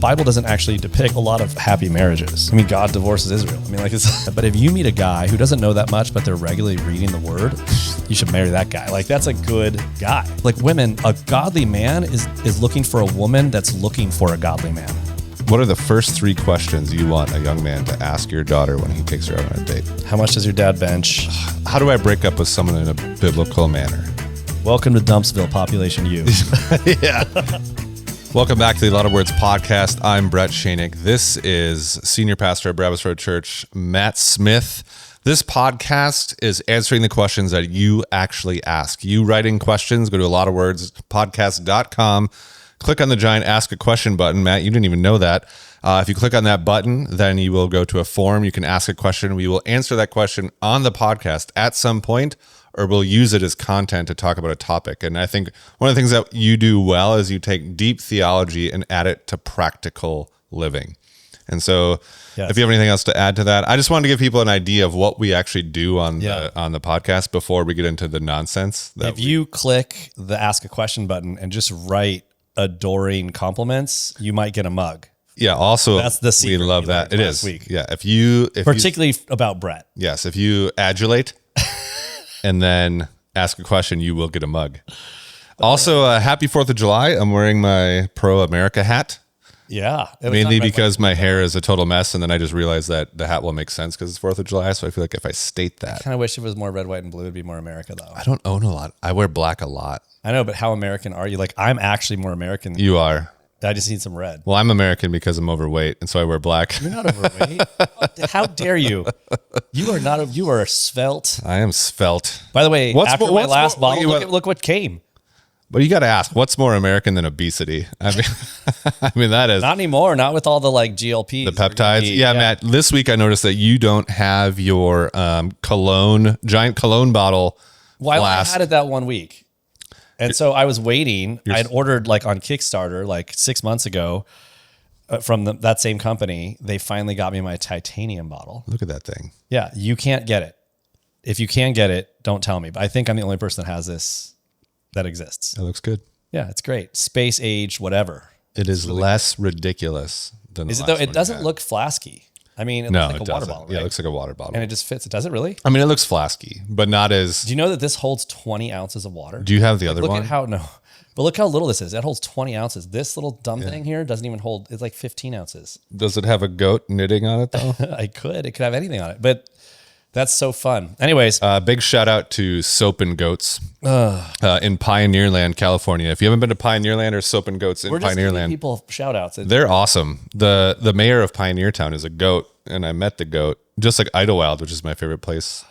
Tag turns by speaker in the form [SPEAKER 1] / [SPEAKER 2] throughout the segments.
[SPEAKER 1] Bible doesn't actually depict a lot of happy marriages. I mean, God divorces Israel. I mean, like, but if you meet a guy who doesn't know that much, but they're regularly reading the word, you should marry that guy. Like, that's a good guy. Like women, a godly man is looking for a woman that's looking for a godly man.
[SPEAKER 2] What are the first 3 questions you want a young man to ask your daughter when he takes her out on a date?
[SPEAKER 1] How much does your dad bench?
[SPEAKER 2] How do I break up with someone in a biblical manner?
[SPEAKER 1] Welcome to Dumpsville, Population U.
[SPEAKER 2] Yeah. Welcome back to the A Lot of Words podcast. I'm Brett Schoenig. This is Senior Pastor at Barabbas Road Church, Matt Smith. This podcast is answering the questions that you actually ask. You writing questions, go to alotofwordspodcast.com. Click on the giant Ask a Question button. Matt, you didn't even know that. If you click on that button, then you will go to a form. You can ask a question. We will answer that question on the podcast at some point, or we'll use it as content to talk about a topic. And I think one of the things that you do well is you take deep theology and add it to practical living. And so if you have anything else to add to that, I just wanted to give people an idea of what we actually do on the podcast before we get into the nonsense.
[SPEAKER 1] If you click the Ask a Question button and just write adoring compliments, you might get a mug.
[SPEAKER 2] Yeah. Also,
[SPEAKER 1] that's the secret.
[SPEAKER 2] We love that. It is.
[SPEAKER 1] Week.
[SPEAKER 2] Yeah. If
[SPEAKER 1] particularly about Brett.
[SPEAKER 2] Yes. If you adulate and then ask a question, you will get a mug. Also, happy 4th of July. I'm wearing my Pro America hat.
[SPEAKER 1] Yeah.
[SPEAKER 2] Mainly because my hair is a total mess. And then I just realized that the hat will make sense because it's 4th of July. So I feel like if I state that.
[SPEAKER 1] I kind of wish it was more red, white, and blue. It'd be more America, though.
[SPEAKER 2] I don't own a lot. I wear black a lot.
[SPEAKER 1] I know, but how American are you? Like, I'm actually more American than
[SPEAKER 2] you are.
[SPEAKER 1] I just need some red.
[SPEAKER 2] Well, I'm American because I'm overweight, and so I wear black.
[SPEAKER 1] You're not overweight. How dare you? You are not. You are svelte.
[SPEAKER 2] I am svelte.
[SPEAKER 1] By the way, after my last bottle, look what came.
[SPEAKER 2] But you got to ask, what's more American than obesity? I mean, that is
[SPEAKER 1] not anymore. Not with all the like GLPs,
[SPEAKER 2] the peptides. Yeah, Matt. This week I noticed that you don't have your giant cologne bottle.
[SPEAKER 1] Well, I had it that 1 week. And so I was waiting. I'd ordered like on Kickstarter like 6 months ago from that same company. They finally got me my titanium bottle.
[SPEAKER 2] Look at that thing.
[SPEAKER 1] Yeah, you can't get it. If you can get it, don't tell me. But I think I'm the only person that has this that exists.
[SPEAKER 2] It looks good.
[SPEAKER 1] Yeah, it's great. Space age, whatever.
[SPEAKER 2] It is really ridiculous than the last
[SPEAKER 1] one. It doesn't look flasky. I mean, it looks like a water bottle. Right?
[SPEAKER 2] Yeah, it looks like a water bottle.
[SPEAKER 1] And it just fits. Does it really?
[SPEAKER 2] I mean, it looks flasky, but not as...
[SPEAKER 1] Do you know that this holds 20 ounces of water?
[SPEAKER 2] Do you have the other one?
[SPEAKER 1] But look how little this is. It holds 20 ounces. This little dumb thing here doesn't even hold... It's like 15 ounces.
[SPEAKER 2] Does it have a goat knitting on it, though?
[SPEAKER 1] It could have anything on it. But that's so fun. Anyways.
[SPEAKER 2] Big shout out to Soap and Goats in Pioneerland, California. If you haven't been to Pioneerland or Soap and Goats in Pioneerland...
[SPEAKER 1] people shout outs.
[SPEAKER 2] They're awesome. The mayor of Pioneertown is a goat. And I met the goat, just like Idlewild, which is my favorite place,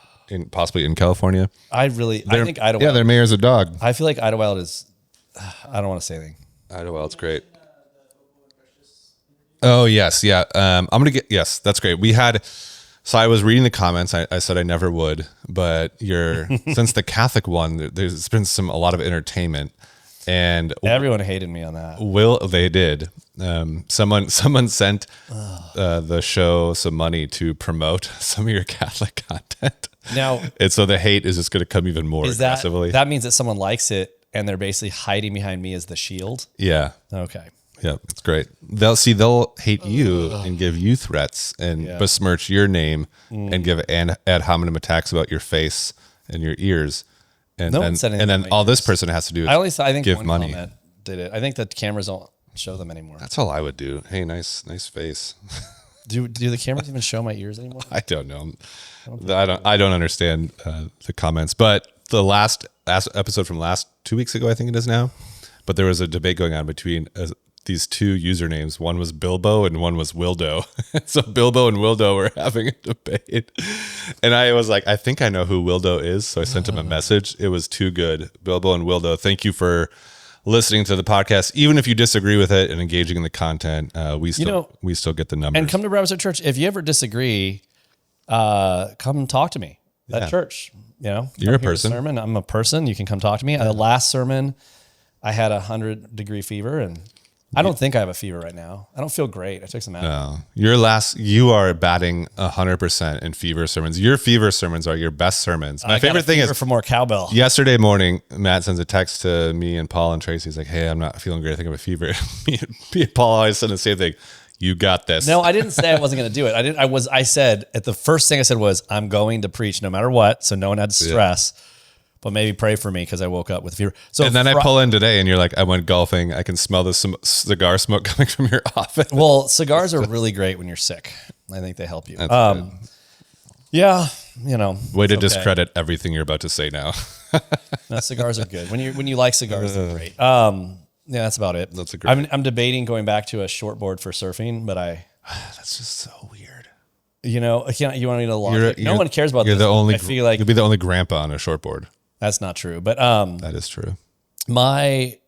[SPEAKER 2] possibly in California.
[SPEAKER 1] I think Idlewild.
[SPEAKER 2] Yeah, their mayor's a dog.
[SPEAKER 1] I feel like Idlewild is. I don't want to say anything.
[SPEAKER 2] Idlewild's great. Oh yes, yeah. Yes, that's great. So I was reading the comments. I said I never would, but since the Catholic one, there's been a lot of entertainment. And
[SPEAKER 1] everyone hated me on that.
[SPEAKER 2] They did. Someone sent the show some money to promote some of your Catholic content.
[SPEAKER 1] Now,
[SPEAKER 2] and so the hate is just going to come even more aggressively.
[SPEAKER 1] That means that someone likes it and they're basically hiding behind me as the shield.
[SPEAKER 2] Yeah.
[SPEAKER 1] Okay.
[SPEAKER 2] Yeah, it's great. They'll hate you and give you threats and besmirch your name and give ad hominem attacks about your face and your ears. And then all this person has to do is
[SPEAKER 1] I think
[SPEAKER 2] give money.
[SPEAKER 1] Did it? I think the cameras don't show them anymore.
[SPEAKER 2] That's all I would do. Hey, nice face.
[SPEAKER 1] Do the cameras even show my ears anymore?
[SPEAKER 2] I don't know. I don't understand the comments. But the last episode from 2 weeks ago, I think it is now. But there was a debate going on between these two usernames. One was Bilbo and one was Wildo. So Bilbo and Wildo were having a debate. And I was like, I think I know who Wildo is. So I sent him a message. It was too good. Bilbo and Wildo, thank you for listening to the podcast. Even if you disagree with it and engaging in the content, we still get the numbers.
[SPEAKER 1] And come to Barabbas Church. If you ever disagree, come talk to me at church. You're a person. Sermon. I'm a person. You can come talk to me. The last sermon, I had 100-degree fever and I don't think I have a fever right now. I don't feel great. I took some Advil.
[SPEAKER 2] No, you are batting 100% in fever sermons. Your fever sermons are your best sermons. My favorite thing is
[SPEAKER 1] for more cowbell.
[SPEAKER 2] Yesterday morning, Matt sends a text to me and Paul and Tracy. He's like, "Hey, I'm not feeling great. I think I have a fever." me and Paul always said the same thing. You got this.
[SPEAKER 1] No, I didn't say I wasn't going to do it. I said at the first thing I said was, I'm going to preach no matter what. So no one had to stress, but maybe pray for me because I woke up with fever. So
[SPEAKER 2] and then I pull in today and you're like, I went golfing. I can smell the cigar smoke coming from your office.
[SPEAKER 1] Well, cigars are really great when you're sick. I think they help you.
[SPEAKER 2] That's good.
[SPEAKER 1] Yeah,
[SPEAKER 2] Way to discredit everything you're about to say now.
[SPEAKER 1] No, cigars are good. When you like cigars, they're great. Yeah, that's about it.
[SPEAKER 2] That's a great.
[SPEAKER 1] I'm debating going back to a shortboard for surfing, but
[SPEAKER 2] That's just so weird.
[SPEAKER 1] You want me to launch? No one cares about this.
[SPEAKER 2] I
[SPEAKER 1] feel like
[SPEAKER 2] you'll be the only grandpa on a shortboard.
[SPEAKER 1] That's not true, but
[SPEAKER 2] that is true.
[SPEAKER 1] My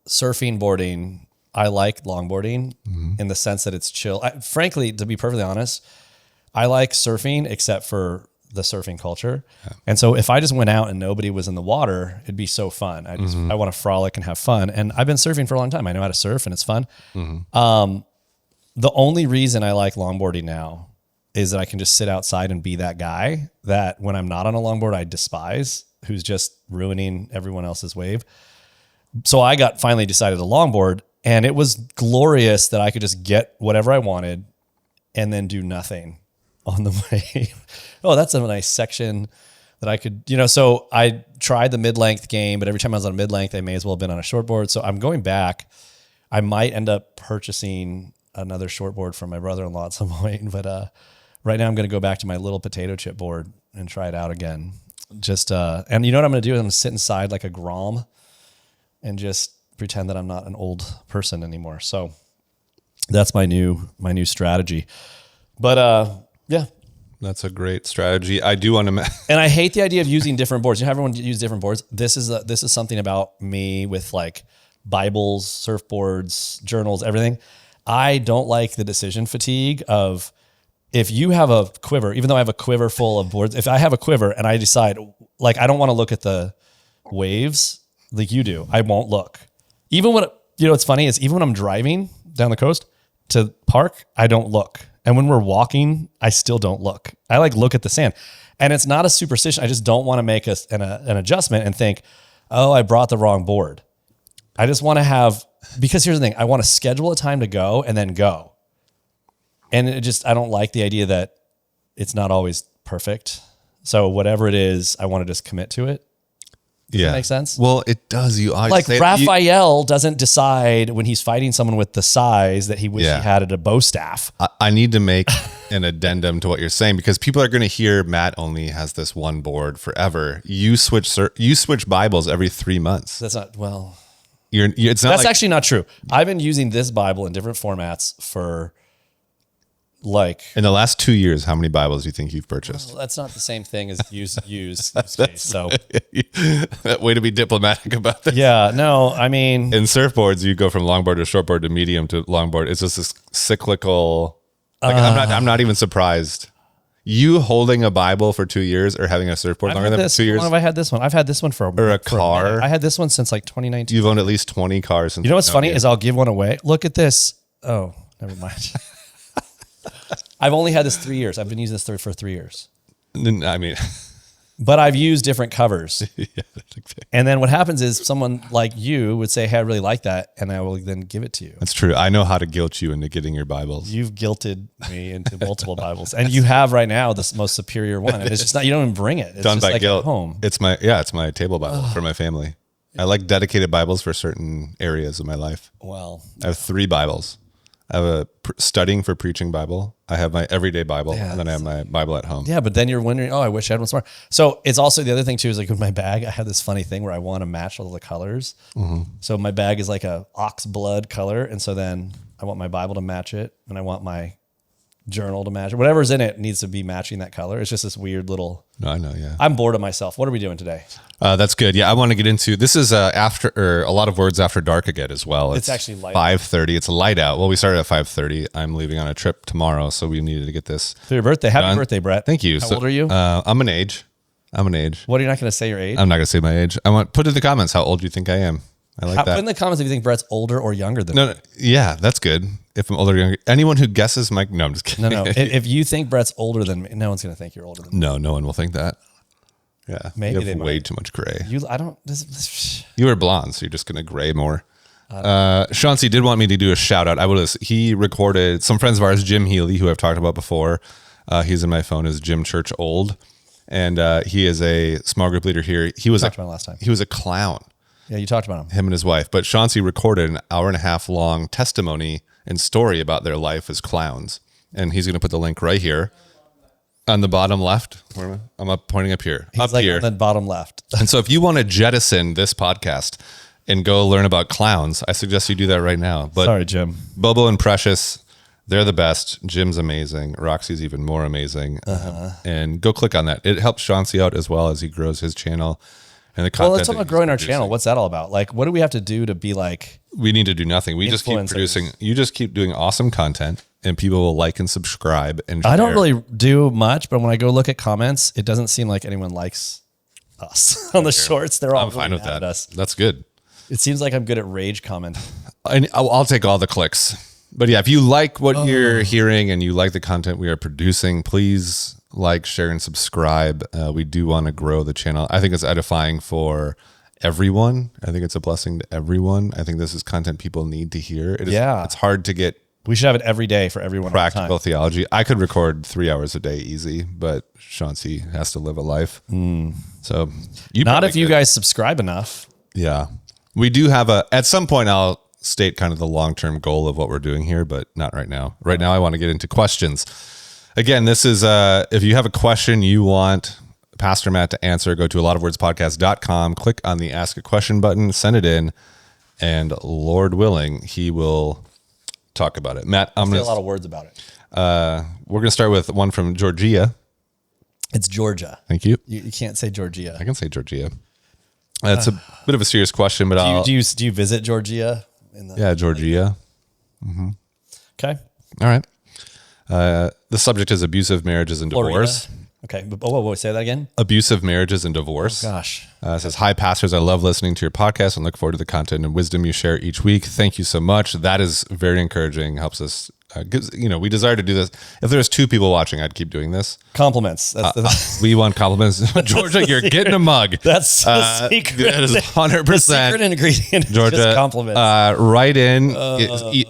[SPEAKER 1] surfing boarding, I like longboarding in the sense that it's chill. Frankly, to be perfectly honest, I like surfing except for the surfing culture. Yeah. And so if I just went out and nobody was in the water, it'd be so fun. I want to frolic and have fun. And I've been surfing for a long time. I know how to surf and it's fun. The only reason I like longboarding now is that I can just sit outside and be that guy that when I'm not on a longboard, I despise, who's just ruining everyone else's wave. So I finally decided to longboard, and it was glorious that I could just get whatever I wanted and then do nothing on the wave. Oh, that's a nice section that I could, so I tried the mid-length game, but every time I was on a mid-length, I may as well have been on a shortboard. So I'm going back. I might end up purchasing another shortboard from my brother-in-law at some point, but right now I'm going to go back to my little potato chip board and try it out again. Just, and you know what I'm going to do? I'm going to sit inside like a Grom and just pretend that I'm not an old person anymore. So that's my new strategy. But, yeah.
[SPEAKER 2] That's a great strategy. I do want to,
[SPEAKER 1] and I hate the idea of using different boards. You know, everyone use different boards. This is something about me with like Bibles, surfboards, journals, everything. I don't like the decision fatigue of if you have a quiver, even though I have a quiver full of boards, if I have a quiver and I decide like, I don't want to look at the waves like you do, I won't look. Even when, what's funny is even when I'm driving down the coast to park, I don't look. And when we're walking, I still don't look. I like look at the sand, and it's not a superstition. I just don't want to make an adjustment and think, oh, I brought the wrong board. I just want to have, because here's the thing, I want to schedule a time to go and then go. And I don't like the idea that it's not always perfect. So whatever it is, I want to just commit to it. Does that make sense?
[SPEAKER 2] Well, it does.
[SPEAKER 1] Like Raphael doesn't decide when he's fighting someone with the size that he wish he had at a bow staff.
[SPEAKER 2] I need to make an addendum to what you're saying, because people are going to hear Matt only has this one board forever. You switch Bibles every 3 months.
[SPEAKER 1] That's not, well,
[SPEAKER 2] it's not.
[SPEAKER 1] That's actually not true. I've been using this Bible in different formats for like
[SPEAKER 2] in the last 2 years. How many Bibles do you think you've purchased?
[SPEAKER 1] Well, that's not the same thing as use case. So
[SPEAKER 2] way to be diplomatic about this.
[SPEAKER 1] Yeah, no, I mean,
[SPEAKER 2] in surfboards, you go from longboard to shortboard to medium to longboard. It's just this cyclical. Like, I'm not even surprised. You holding a Bible for 2 years or having a surfboard longer than 2 years?
[SPEAKER 1] How long have I had this one? I've had this one for
[SPEAKER 2] a car.
[SPEAKER 1] I had this one since like 2019.
[SPEAKER 2] You've owned at least 20 cars since.
[SPEAKER 1] You know what's funny is I'll give one away. Look at this. Oh, never mind. I've only had this 3 years. I've been using this for 3 years.
[SPEAKER 2] I mean,
[SPEAKER 1] but I've used different covers. And then what happens is someone like you would say, hey, I really like that. And I will then give it to you.
[SPEAKER 2] That's true. I know how to guilt you into getting your Bibles.
[SPEAKER 1] You've guilted me into multiple Bibles, and you have right now the most superior one. And it's just not, you don't even bring it. It's
[SPEAKER 2] done
[SPEAKER 1] just
[SPEAKER 2] by
[SPEAKER 1] like
[SPEAKER 2] guilt.
[SPEAKER 1] At home.
[SPEAKER 2] It's my table Bible for my family. I like dedicated Bibles for certain areas of my life.
[SPEAKER 1] Well,
[SPEAKER 2] I have 3 Bibles. I have a studying for preaching Bible. I have my everyday Bible, and then I have my Bible at home.
[SPEAKER 1] Yeah, but then you're wondering, oh, I wish I had one more. So it's also the other thing too is like with my bag, I have this funny thing where I want to match all the colors. Mm-hmm. So my bag is like a ox blood color, and so then I want my Bible to match it, and I want my journal to match it. Whatever's in it needs to be matching that color. It's just this weird little.
[SPEAKER 2] No, I know. Yeah,
[SPEAKER 1] I'm bored of myself. What are we doing today?
[SPEAKER 2] That's good. Yeah, I want to get into this. Is after or a lot of words after dark again as well.
[SPEAKER 1] It's actually light.
[SPEAKER 2] 5:30. It's light out. Well, we started at 5:30. I'm leaving on a trip tomorrow, so we needed to get this
[SPEAKER 1] for your birthday. Happy birthday, Brett.
[SPEAKER 2] Thank you.
[SPEAKER 1] How old are you?
[SPEAKER 2] I'm an age.
[SPEAKER 1] What, are you not going to say your age?
[SPEAKER 2] I'm not going to say my age. Put in the comments how old you think I am. I like that.
[SPEAKER 1] Put in the comments if you think Brett's older or younger than
[SPEAKER 2] No, yeah, that's good. If I'm older or younger. Anyone who guesses Mike, no, I'm just kidding.
[SPEAKER 1] No. If you think Brett's older than me, no one's going to think you're older than me.
[SPEAKER 2] No one will think that. Yeah.
[SPEAKER 1] Maybe
[SPEAKER 2] you have way too much gray. You were blonde, so you're just going to gray more. Chauncey did want me to do a shout out. He recorded some friends of ours, Jim Healy, who I've talked about before. He's in my phone as Jim Church Old. And he is a small group leader here. He was
[SPEAKER 1] talked about him last time.
[SPEAKER 2] He was a clown.
[SPEAKER 1] Yeah, you talked about
[SPEAKER 2] Him and his wife. But Chauncey recorded an 1.5 hour long testimony and story about their life as clowns. And he's going to put the link right here on the bottom left. Where am I? I'm pointing up here.
[SPEAKER 1] He's up here. On the bottom left.
[SPEAKER 2] And so if you want to jettison this podcast and go learn about clowns, I suggest you do that right now. But
[SPEAKER 1] sorry, Jim.
[SPEAKER 2] Bobo and Precious, they're the best. Jim's amazing. Roxy's even more amazing. And go click on that. It helps Chauncey out as well as he grows his channel. And the content.
[SPEAKER 1] Well, let's talk about growing our channel. What's that all about? Like, what do we have to do to be like?
[SPEAKER 2] We need to do nothing. We just keep producing. You just keep doing awesome content, and people will like and subscribe. And share.
[SPEAKER 1] I don't really do much, but when I go look at comments, it doesn't seem like anyone likes us on the shorts. They're all
[SPEAKER 2] I'm fine with that.
[SPEAKER 1] Us.
[SPEAKER 2] That's good.
[SPEAKER 1] It seems like I'm good at rage comment.
[SPEAKER 2] And I'll take all the clicks. But yeah, if you like what you're hearing and you like the content we are producing, please like, share, and subscribe. We do want to grow the channel. I think it's edifying for everyone. I think it's a blessing to everyone. I think this is content people need to hear. It's hard to get.
[SPEAKER 1] We should have it every day for everyone.
[SPEAKER 2] Practical theology. I could record 3 hours a day easy, but Chauncey has to live a life. So
[SPEAKER 1] not if you guys subscribe enough.
[SPEAKER 2] Yeah, we do have at some point I'll state kind of the long-term goal of what we're doing here, but not right now. Right now I want to get into questions. Again, this is if you have a question you want Pastor Matt to answer, go to alotofwordspodcast.com, click on the ask a question button, send it in, and Lord willing, he will talk about it. Matt, I'm going to
[SPEAKER 1] say a lot of words about it.
[SPEAKER 2] We're going to start with one from Georgia.
[SPEAKER 1] It's Georgia.
[SPEAKER 2] Thank you.
[SPEAKER 1] You can't say Georgia.
[SPEAKER 2] I can say Georgia. It's a bit of a serious question, but
[SPEAKER 1] do you visit Georgia?
[SPEAKER 2] Georgia.
[SPEAKER 1] Mm-hmm. Okay.
[SPEAKER 2] All right. The subject is abusive marriages and divorce.
[SPEAKER 1] Florida. Okay. Whoa, say that again.
[SPEAKER 2] Abusive marriages and divorce.
[SPEAKER 1] Oh, gosh.
[SPEAKER 2] It says, hi, pastors. I love listening to your podcast and look forward to the content and wisdom you share each week. Thank you so much. That is very encouraging. Helps us. We desire to do this. If there's 2 people watching, I'd keep doing this.
[SPEAKER 1] Compliments.
[SPEAKER 2] We want compliments. Georgia, you're getting a mug.
[SPEAKER 1] That's the secret.
[SPEAKER 2] That is 100%.
[SPEAKER 1] The secret ingredient.
[SPEAKER 2] Georgia,
[SPEAKER 1] just compliments.
[SPEAKER 2] Write in.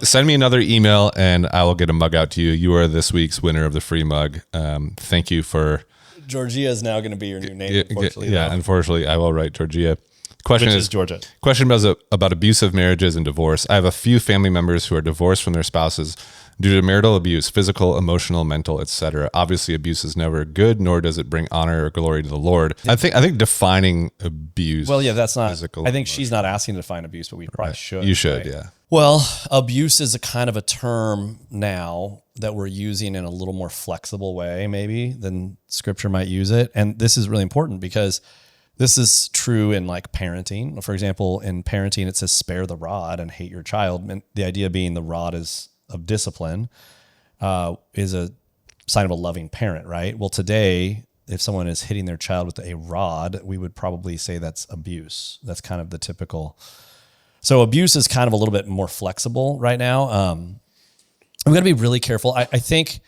[SPEAKER 2] Send me another email, and I will get a mug out to you. You are this week's winner of the free mug. Thank you for.
[SPEAKER 1] Georgia is now going to be your new name. Unfortunately,
[SPEAKER 2] unfortunately, I will write Georgia. Question is
[SPEAKER 1] Georgia.
[SPEAKER 2] Question about abusive marriages and divorce. I have a few family members who are divorced from their spouses due to marital abuse, physical, emotional, mental, etc. Obviously, abuse is never good, nor does it bring honor or glory to the Lord. I think defining abuse.
[SPEAKER 1] Well, yeah, that's not. I think she's not asking to define abuse, but we probably should.
[SPEAKER 2] You should,
[SPEAKER 1] right?
[SPEAKER 2] yeah.
[SPEAKER 1] Well, abuse is a kind of a term now that we're using in a little more flexible way, maybe than Scripture might use it, and this is really important because this is true in like parenting. For example, in parenting, it says spare the rod and hate your child, and the idea being the rod is of discipline is a sign of a loving parent, right? Well, today, if someone is hitting their child with a rod, we would probably say that's abuse. That's kind of the typical. So abuse is kind of a little bit more flexible right now. I'm going to be really careful. I think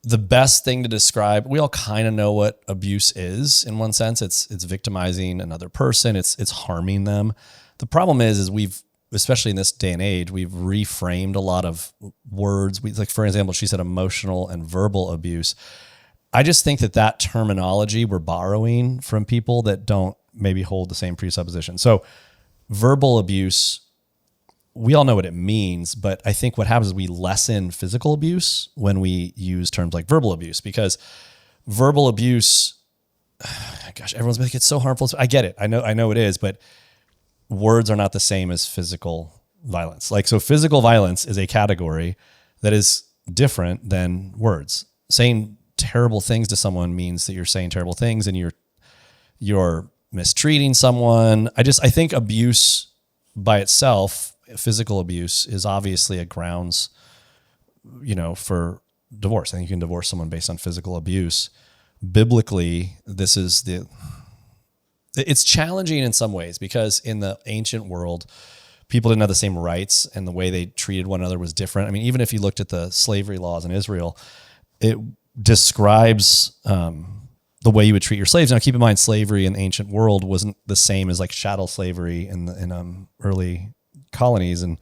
[SPEAKER 1] the best thing to describe, we all kind of know what abuse is in one sense. It's victimizing another person. It's harming them. The problem is we've, especially in this day and age, we've reframed a lot of words. Like, for example, she said emotional and verbal abuse. I just think that terminology we're borrowing from people that don't maybe hold the same presupposition. So verbal abuse, we all know what it means, but I think what happens is we lessen physical abuse when we use terms like verbal abuse, because verbal abuse, gosh, everyone's like, it's so harmful. I get it. I know it is, but words are not the same as physical violence. Like, so physical violence is a category that is different than words. Saying terrible things to someone means that you're saying terrible things and you're mistreating someone. I think abuse by itself, physical abuse, is obviously a grounds, for divorce. I think you can divorce someone based on physical abuse. Biblically, this is it's challenging in some ways because in the ancient world, people didn't have the same rights and the way they treated one another was different. I mean, even if you looked at the slavery laws in Israel, it describes the way you would treat your slaves. Now, keep in mind, slavery in the ancient world wasn't the same as like chattel slavery in early colonies in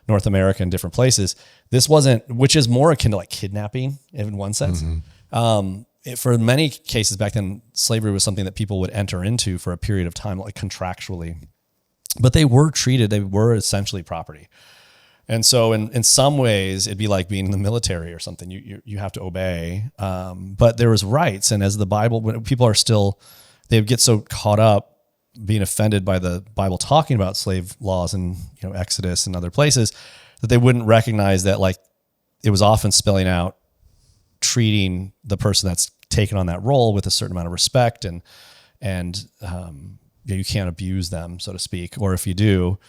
[SPEAKER 1] North America and different places. This wasn't, which is more akin to like kidnapping in one sense. For many cases back then, slavery was something that people would enter into for a period of time, like contractually, but they were essentially property. And so in some ways it'd be like being in the military or something. You have to obey. But there was rights. And as the Bible, when people are still, they get so caught up being offended by the Bible talking about slave laws and, Exodus and other places, that they wouldn't recognize that like it was often spelling out treating the person that's taken on that role with a certain amount of respect and you can't abuse them, so to speak. Or if you do,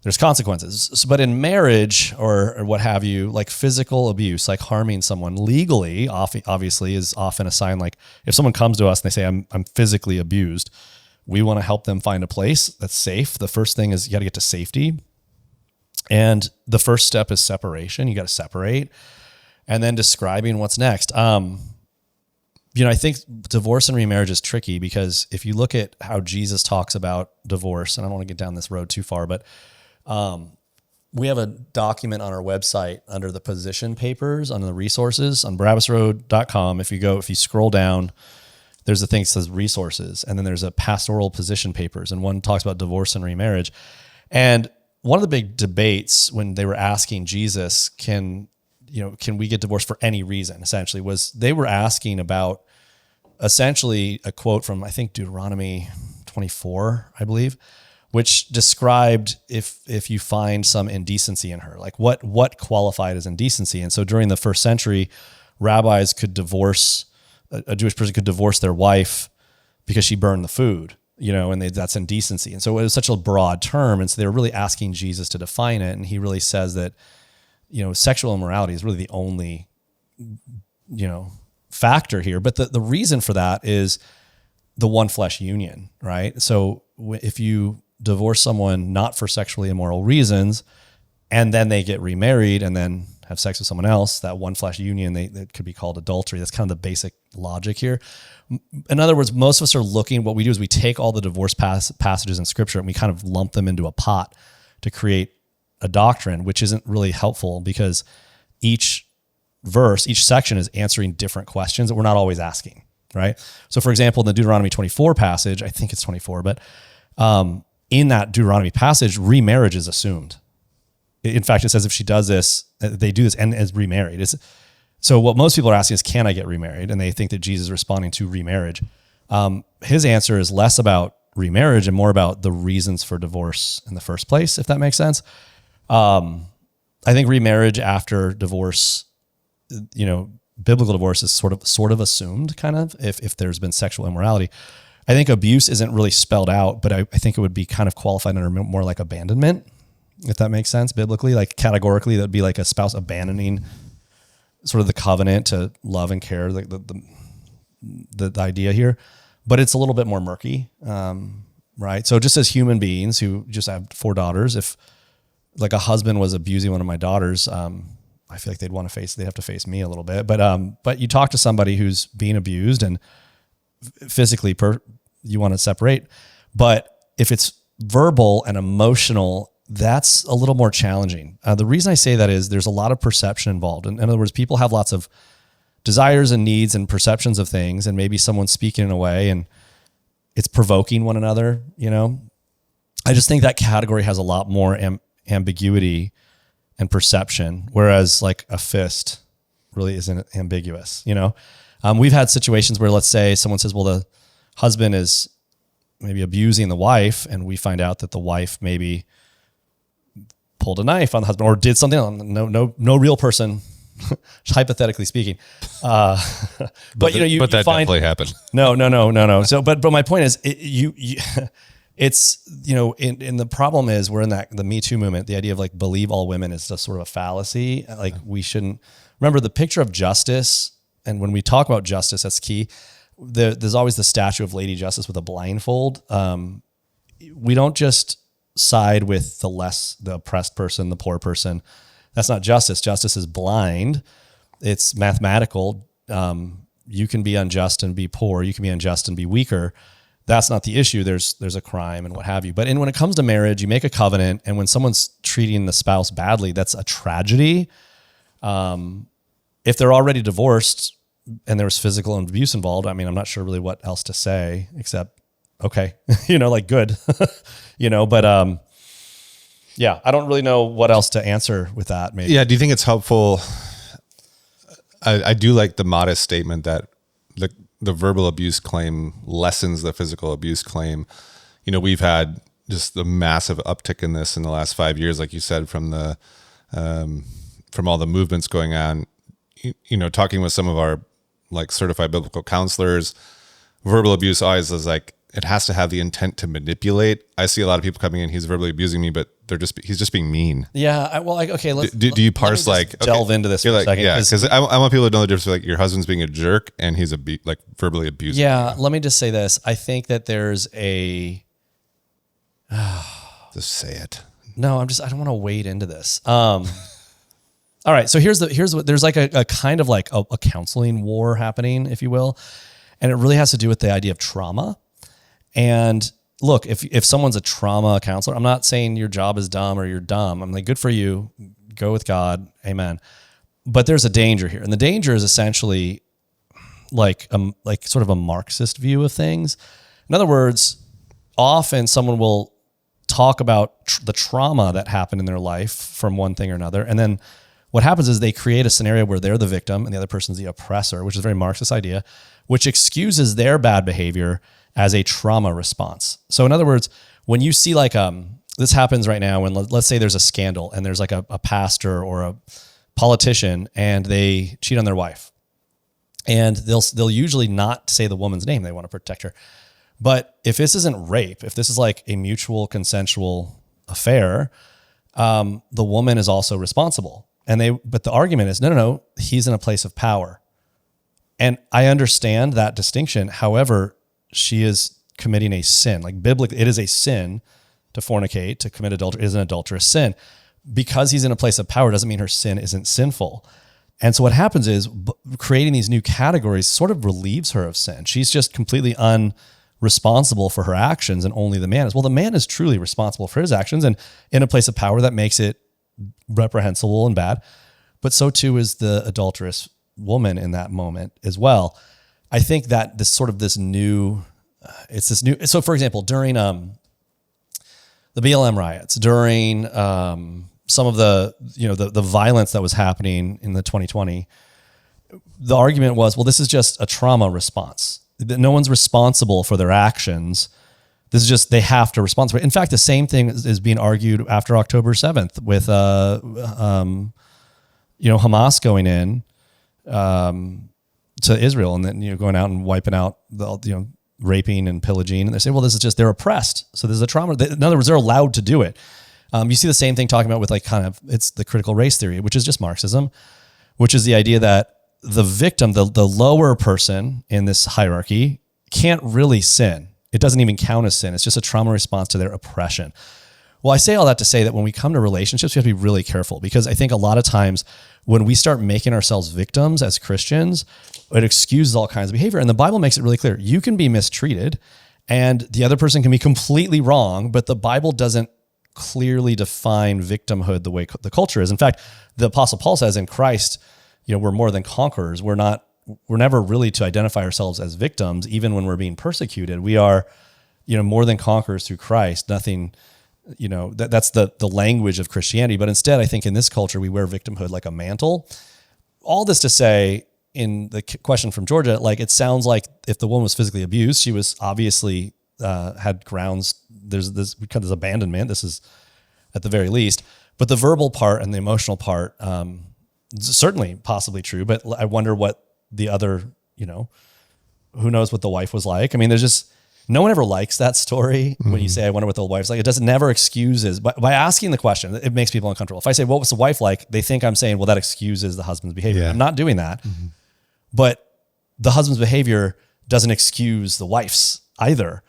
[SPEAKER 1] there's consequences. So, but in marriage or what have you, like physical abuse, like harming someone legally, obviously is often a sign. Like if someone comes to us and they say, I'm physically abused, we want to help them find a place that's safe. The first thing is you got to get to safety. And the first step is separation. You got to separate and then describing what's next. I think divorce and remarriage is tricky because if you look at how Jesus talks about divorce, and I don't want to get down this road too far, but we have a document on our website under the position papers, under the resources on barabbasroad.com. If you scroll down, there's a thing that says resources, and then there's a pastoral position papers, and one talks about divorce and remarriage. And one of the big debates when they were asking Jesus, can we get divorced for any reason, essentially, was they were asking about essentially a quote from, I think, Deuteronomy 24, I believe, which described if you find some indecency in her, like what qualified as indecency. And so during the first century, rabbis could divorce, a Jewish person could divorce their wife because she burned the food, and that's indecency. And so it was such a broad term. And so they were really asking Jesus to define it. And he really says that, sexual immorality is really the only, factor here. But the reason for that is the one flesh union, right? So if you divorce someone not for sexually immoral reasons, and then they get remarried and then have sex with someone else, that one flesh union, that could be called adultery. That's kind of the basic logic here. In other words, most of us are what we do is we take all the divorce passages in scripture and we kind of lump them into a pot to create a doctrine, which isn't really helpful because each section is answering different questions that we're not always asking, right? So for example, in the Deuteronomy 24 passage, I think it's 24, but in that Deuteronomy passage, remarriage is assumed. In fact, it says if she does this, they do this and is remarried. So what most people are asking is, can I get remarried? And they think that Jesus is responding to remarriage. His answer is less about remarriage and more about the reasons for divorce in the first place, if that makes sense. I think remarriage after divorce, biblical divorce is sort of assumed, kind of, if there's been sexual immorality. I think abuse isn't really spelled out, but I think it would be kind of qualified under more like abandonment, if that makes sense biblically. Like categorically, that would be like a spouse abandoning sort of the covenant to love and care, like the idea here. But it's a little bit more murky, right? So just as human beings who just have 4 daughters, if like a husband was abusing one of my daughters, I feel like they'd have to face me a little bit. But you talk to somebody who's being abused and physically you want to separate. But if it's verbal and emotional, that's a little more challenging. The reason I say that is there's a lot of perception involved. In other words, people have lots of desires and needs and perceptions of things, and maybe someone's speaking in a way and it's provoking one another, I just think that category has a lot more ambiguity and perception, whereas like a fist really isn't ambiguous, We've had situations where, let's say someone says, well, the husband is maybe abusing the wife, and we find out that the wife maybe pulled a knife on the husband or did something. No real person, hypothetically speaking. But that
[SPEAKER 2] definitely happened.
[SPEAKER 1] No. So, but my point is, it's, and the problem is we're in the Me Too movement. The idea of like believe all women is just sort of a fallacy. Like we shouldn't remember the picture of justice. And when we talk about justice, that's key. there's always the statue of Lady Justice with a blindfold. We don't just side with the oppressed person, the poor person. That's not justice. Justice is blind. It's mathematical. You can be unjust and be poor. You can be unjust and be weaker. That's not the issue. There's a crime and what have you. But when it comes to marriage, you make a covenant, and when someone's treating the spouse badly, that's a tragedy. If they're already divorced and there's physical abuse involved, I mean, I'm not sure really what else to say except, okay, good, but yeah, I don't really know what else to answer with that. Maybe.
[SPEAKER 2] Yeah. Do you think it's helpful? I do like the modest statement that the verbal abuse claim lessens the physical abuse claim. We've had just the massive uptick in this in the last 5 years, like you said, from all the movements going on. Talking with some of our certified biblical counselors, verbal abuse always is it has to have the intent to manipulate. I see a lot of people coming in, he's verbally abusing me, but he's just being mean.
[SPEAKER 1] Yeah. Okay.
[SPEAKER 2] Do you parse
[SPEAKER 1] delve into this for a second?
[SPEAKER 2] Yeah. Because I want people to know the difference. Your husband's being a jerk and he's verbally abusing.
[SPEAKER 1] Yeah. You. Let me just say this. I think that there's
[SPEAKER 2] just say it.
[SPEAKER 1] No, I don't want to wade into this. All right. So here's what there's a kind of a counseling war happening, if you will. And it really has to do with the idea of trauma. And look, if someone's a trauma counselor, I'm not saying your job is dumb or you're dumb. I'm good for you. Go with God. Amen. But there's a danger here. And the danger is essentially sort of a Marxist view of things. In other words, often someone will talk about the trauma that happened in their life from one thing or another. And then what happens is they create a scenario where they're the victim and the other person's the oppressor, which is a very Marxist idea, which excuses their bad behavior as a trauma response. So in other words, when you see this happens right now, when let's say there's a scandal and there's a pastor or a politician and they cheat on their wife, and they'll usually not say the woman's name. They want to protect her. But if this isn't rape, if this is a mutual consensual affair, the woman is also responsible. But the argument is, no, he's in a place of power. And I understand that distinction. However, she is committing a sin. Biblically, it is a sin to fornicate, to commit adultery. It is an adulterous sin. Because he's in a place of power doesn't mean her sin isn't sinful. And so what happens is creating these new categories sort of relieves her of sin. She's just completely unresponsible for her actions, and only the man is. Well, the man is truly responsible for his actions and in a place of power that makes it reprehensible and bad. But so too is the adulterous woman in that moment as well. I think that this new. So for example, during the BLM riots, during some of the violence that was happening in the 2020, the argument was, well, this is just a trauma response. No one's responsible for their actions. This is just, they have to respond. In fact, the same thing is being argued after October 7th with Hamas going in to Israel and then going out and wiping out raping and pillaging, and they say, well, this is just, they're oppressed, so there's a trauma. In other words, they're allowed to do it. You see the same thing talking about with it's the critical race theory, which is just Marxism, which is the idea that the victim, the lower person in this hierarchy, can't really sin. It doesn't even count as sin. It's just a trauma response to their oppression. Well, I say all that to say that when we come to relationships, we have to be really careful, because I think a lot of times when we start making ourselves victims as Christians, it excuses all kinds of behavior. And the Bible makes it really clear. You can be mistreated and the other person can be completely wrong, but the Bible doesn't clearly define victimhood the way the culture is. In fact, the Apostle Paul says in Christ, we're more than conquerors. We're never really to identify ourselves as victims, even when we're being persecuted. We are, more than conquerors through Christ. Nothing, that's the language of Christianity. But instead, I think in this culture, we wear victimhood like a mantle. All this to say, in the question from Georgia, it sounds like if the woman was physically abused, she was obviously had grounds. There's this because of abandonment. This is at the very least. But the verbal part and the emotional part, certainly possibly true. But I wonder what the other, who knows what the wife was like. I mean, there's just, no one ever likes that story. Mm-hmm. When you say, I wonder what the wife's like, it doesn't never excuses. By asking the question, it makes people uncomfortable. If I say, what was the wife like? They think I'm saying, well, that excuses the husband's behavior. Yeah. I'm not doing that. Mm-hmm. But the husband's behavior doesn't excuse the wife's either.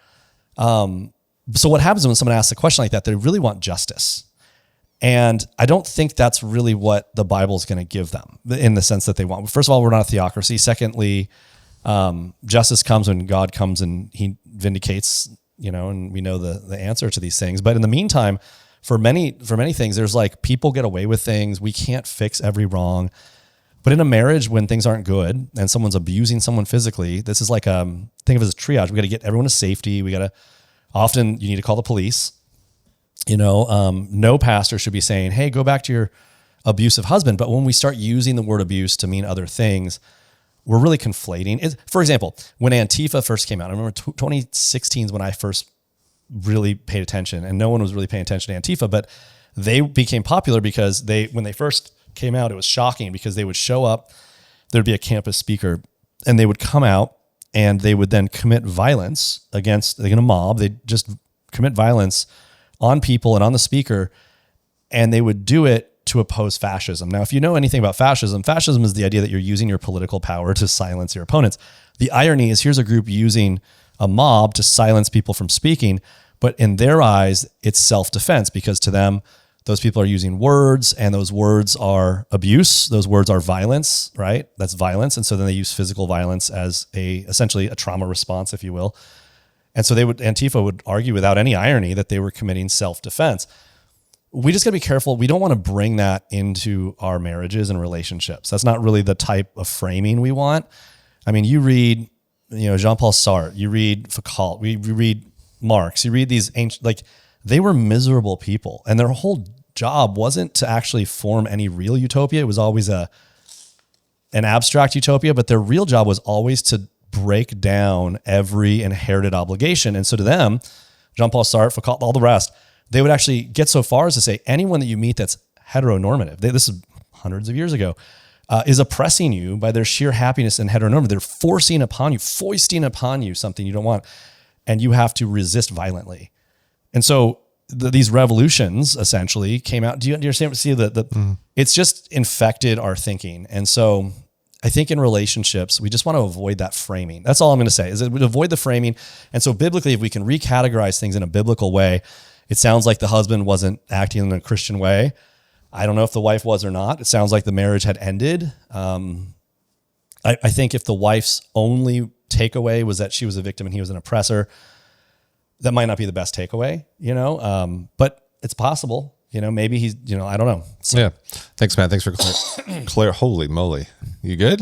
[SPEAKER 1] So what happens when someone asks a question like that, they really want justice. And I don't think that's really what the Bible is going to give them in the sense that they want. First of all, we're not a theocracy. Secondly, justice comes when God comes and he vindicates, and we know the answer to these things. But in the meantime, for many things, there's like people get away with things. We can't fix every wrong. But in a marriage, when things aren't good and someone's abusing someone physically, this is like, think of it as a triage. We got to get everyone to safety. Often you need to call the police. No pastor should be saying, hey, go back to your abusive husband. But when we start using the word abuse to mean other things, we're really conflating. For example, when Antifa first came out, I remember 2016 is when I first really paid attention, and no one was really paying attention to Antifa, but they became popular because when they first came out, it was shocking because they would show up, there'd be a campus speaker, and they would come out and they would then commit violence against a mob. They'd just commit violence on people and on the speaker, and they would do it to oppose fascism. Now, if you know anything about fascism is the idea that you're using your political power to silence your opponents. The irony is here's a group using a mob to silence people from speaking, but in their eyes, it's self-defense because to them, those people are using words, and those words are abuse. Those words are violence, right? That's violence. And so then they use physical violence as essentially a trauma response, if you will. And so Antifa would argue without any irony that they were committing self-defense. We just got to be careful. We don't want to bring that into our marriages and relationships. That's not really the type of framing we want. I mean, you read, Jean-Paul Sartre, you read Foucault, we read Marx, you read these ancient, they were miserable people, and their whole job wasn't to actually form any real utopia. It was always an abstract utopia, but their real job was always to break down every inherited obligation. And so to them, Jean-Paul Sartre, Foucault, all the rest, they would actually get so far as to say anyone that you meet that's heteronormative, this is hundreds of years ago, is oppressing you by their sheer happiness and heteronormative. They're foisting upon you something you don't want, and you have to resist violently. And so these revolutions essentially came out. Do you understand? See it's just infected our thinking. And so I think in relationships, we just want to avoid that framing. That's all I'm going to say is that we avoid the framing. And so biblically, if we can recategorize things in a biblical way, it sounds like the husband wasn't acting in a Christian way. I don't know if the wife was or not. It sounds like the marriage had ended. I think if the wife's only takeaway was that she was a victim and he was an oppressor, that might not be the best takeaway, but it's possible, maybe he's, I don't know. So,
[SPEAKER 2] yeah. Thanks, Matt. Thanks for Claire. Holy moly. You good?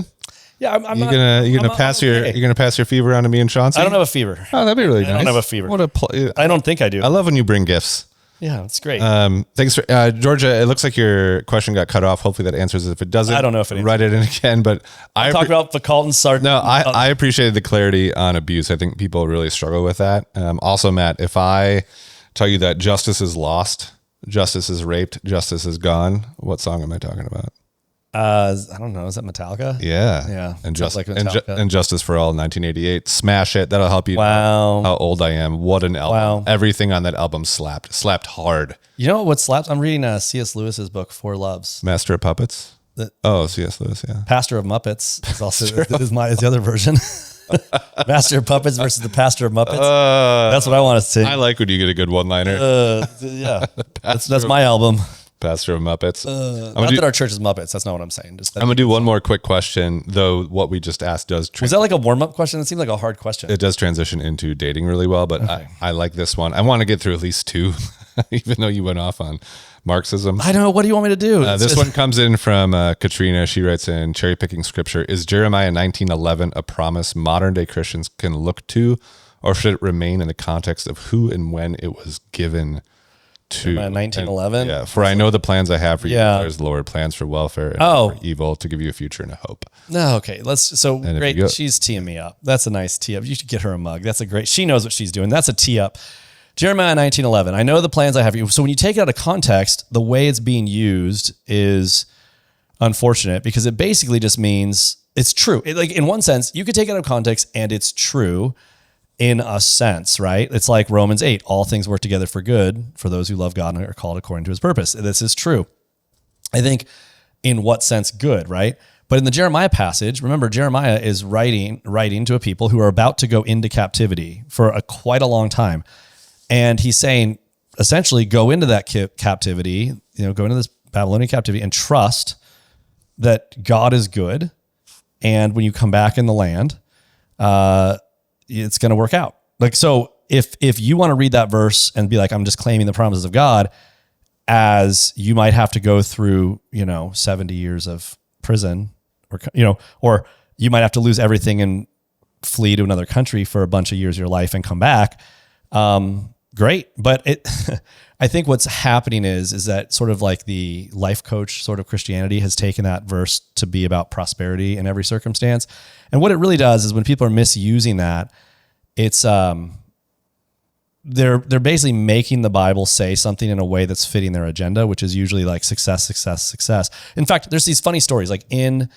[SPEAKER 1] Yeah. I'm
[SPEAKER 2] you're gonna pass your fever on to me and Chauncey?
[SPEAKER 1] I don't have a fever.
[SPEAKER 2] Oh, that'd be really nice.
[SPEAKER 1] I don't have a fever. I don't think I do.
[SPEAKER 2] I love when you bring gifts.
[SPEAKER 1] Yeah, it's great.
[SPEAKER 2] Thanks for Georgia. It looks like your question got cut off. Hopefully that answers it. If it doesn't,
[SPEAKER 1] I don't know if it
[SPEAKER 2] write it in again. But
[SPEAKER 1] I talked about Foucault and Sartre.
[SPEAKER 2] No, I appreciated the clarity on abuse. I think people really struggle with that. Also, Matt, if I tell you that justice is lost, justice is raped, justice is gone, what song am I talking about?
[SPEAKER 1] I don't know. Is that Metallica?
[SPEAKER 2] Yeah. And Justice for All, 1988. Smash it. That'll help you know how old I am. What an album. Wow. Everything on that album slapped hard.
[SPEAKER 1] You know what slaps? I'm reading C.S. Lewis's book, Four Loves.
[SPEAKER 2] Master of Puppets? C.S. Lewis, yeah.
[SPEAKER 1] Pastor of Muppets is also is the other version. Master of Puppets versus the Pastor of Muppets. That's what I want to see.
[SPEAKER 2] I like when you get a good one-liner.
[SPEAKER 1] Yeah. That's my album.
[SPEAKER 2] Pastor of Muppets.
[SPEAKER 1] Not that our church is Muppets. That's not what I'm saying.
[SPEAKER 2] I'm going to do one more quick question, though what we just asked does...
[SPEAKER 1] Was that like a warm-up question? It seemed like a hard question.
[SPEAKER 2] It does transition into dating really well, but okay. I like this one. I want to get through at least two, even though you went off on Marxism.
[SPEAKER 1] I don't know. What do you want me to do?
[SPEAKER 2] This one comes in from Katrina. She writes in, cherry-picking scripture, is Jeremiah 19:11 a promise modern-day Christians can look to, or should it remain in the context of who and when it was given to?
[SPEAKER 1] 1911?
[SPEAKER 2] Yeah, for I know the plans I have for you, declares the Lord, plans for welfare and for evil, to give you a future and a hope.
[SPEAKER 1] No, okay. Great. She's teeing me up. That's a nice tee up. You should get her a mug. That's a great, she knows what she's doing. That's a tee up. Jeremiah 19:11. I know the plans I have for you. So when you take it out of context, the way it's being used is unfortunate because it basically just means it's true. Like in one sense, you could take it out of context and it's true in a sense, right? It's like Romans 8, all things work together for good for those who love God and are called according to his purpose. This is true. I think in what sense good, right? But in the Jeremiah passage, remember, Jeremiah is writing to a people who are about to go into captivity for quite a long time. And he's saying, essentially, go into that captivity, go into this Babylonian captivity and trust that God is good. And when you come back in the land, it's going to work out. Like, so if you want to read that verse and be like, I'm just claiming the promises of God, as you might have to go through, 70 years of prison, or you might have to lose everything and flee to another country for a bunch of years of your life and come back. Great. But I think what's happening is that sort of like the life coach sort of Christianity has taken that verse to be about prosperity in every circumstance. And what it really does is when people are misusing that, it's, they're basically making the Bible say something in a way that's fitting their agenda, which is usually like success, success, success. In fact, there's these funny stories like in,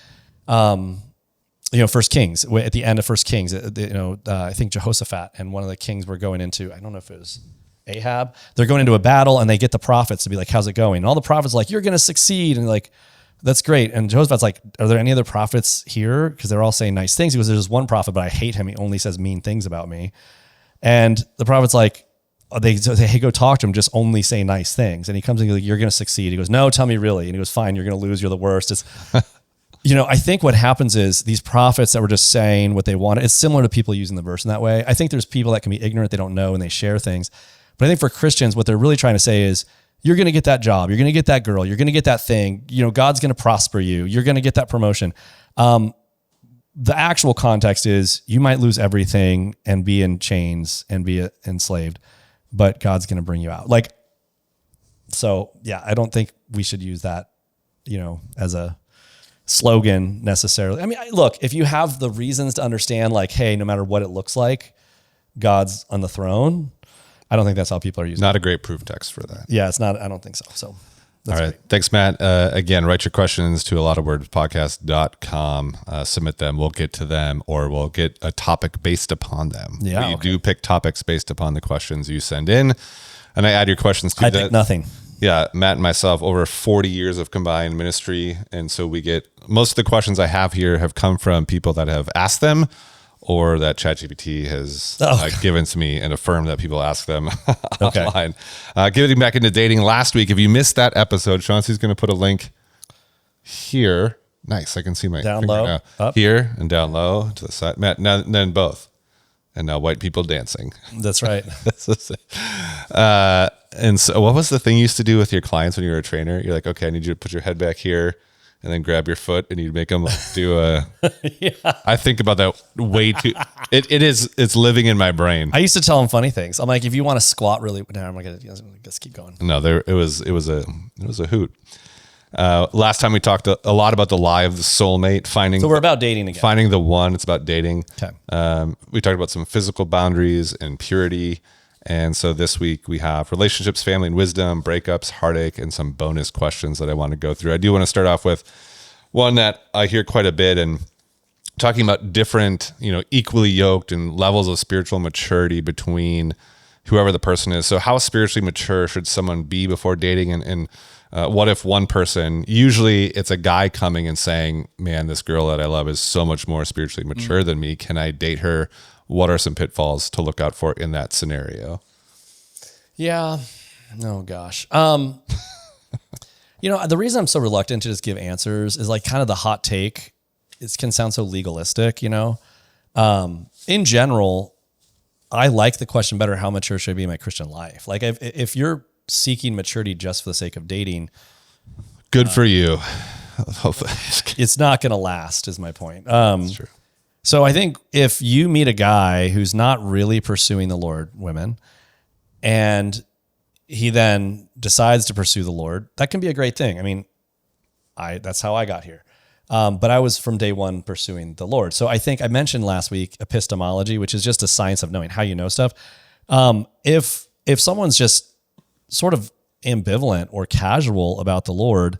[SPEAKER 1] First Kings, at the end of First Kings, I think Jehoshaphat and one of the kings were going into, I don't know if it was Ahab, they're going into a battle and they get the prophets to be like, how's it going? And all the prophets are like, you're going to succeed. And like, that's great. And Jehoshaphat's like, are there any other prophets here? Because they're all saying nice things. He goes, there's one prophet, but I hate him. He only says mean things about me. And the prophet's like, they say, hey, go talk to him. Just only say nice things. And he comes and he's like, you're going to succeed. He goes, no, tell me really. And he goes, fine, you're going to lose. You're the worst. It's, I think what happens is these prophets that were just saying what they wanted, it's similar to people using the verse in that way. I think there's people that can be ignorant. They don't know and they share things. But I think for Christians, what they're really trying to say is, you're going to get that job. You're going to get that girl. You're going to get that thing. God's going to prosper you. You're going to get that promotion. The actual context is you might lose everything and be in chains and be enslaved, but God's going to bring you out. I don't think we should use that, as a slogan necessarily. I mean, look, if you have the reasons to understand like, hey, no matter what it looks like, God's on the throne, I don't think that's how people are using it.
[SPEAKER 2] Not a great proof text for that.
[SPEAKER 1] Yeah, it's not. I don't think so. So
[SPEAKER 2] that's all right. Great. Thanks, Matt. Again, write your questions to alotofwordspodcast.com. Submit them. We'll get to them, or we'll get a topic based upon them. Yeah, you do pick topics based upon the questions you send in, and I add your questions to that.
[SPEAKER 1] I pick nothing.
[SPEAKER 2] Yeah, Matt and myself, over 40 years of combined ministry, and so we get most of the questions I have here have come from people that have asked them, or that ChatGPT has given to me and affirmed that people ask them online. Getting back into dating last week, if you missed that episode, Chauncey's going to put a link here. Nice, I can see my
[SPEAKER 1] down low,
[SPEAKER 2] now.
[SPEAKER 1] Up.
[SPEAKER 2] Here and down low to the side. Matt, then both. And now white people dancing.
[SPEAKER 1] That's right.
[SPEAKER 2] And so what was the thing you used to do with your clients when you were a trainer? You're like, okay, I need you to put your head back here and then grab your foot and you make them do a, yeah. I think about that way too. It's living in my brain.
[SPEAKER 1] I used to tell them funny things. I'm like, if you want to squat really, no, I'm going to just keep going.
[SPEAKER 2] No, it was a hoot. Last time we talked a lot about the lie of the soulmate,
[SPEAKER 1] So we're about dating again.
[SPEAKER 2] Finding the one. It's about dating.
[SPEAKER 1] Okay.
[SPEAKER 2] We talked about some physical boundaries and purity. And so this week we have relationships, family, and wisdom, breakups, heartache, and some bonus questions that I want to go through. I do want to start off with one that I hear quite a bit, and talking about different, equally yoked and levels of spiritual maturity between whoever the person is. So how spiritually mature should someone be before dating? And what if one person, usually it's a guy coming and saying, man, this girl that I love is so much more spiritually mature than me. Can I date her? What are some pitfalls to look out for in that scenario?
[SPEAKER 1] Yeah. Oh gosh. The reason I'm so reluctant to just give answers is like kind of the hot take. It can sound so legalistic, In general, I like the question better, how mature should I be in my Christian life? Like if you're seeking maturity just for the sake of dating,
[SPEAKER 2] good for you.
[SPEAKER 1] It's not going to last is my point.
[SPEAKER 2] That's true.
[SPEAKER 1] So I think if you meet a guy who's not really pursuing the Lord, women, and he then decides to pursue the Lord, that can be a great thing. I mean, that's how I got here. But I was from day one pursuing the Lord. So I think I mentioned last week epistemology, which is just a science of knowing how you know stuff. If someone's just sort of ambivalent or casual about the Lord,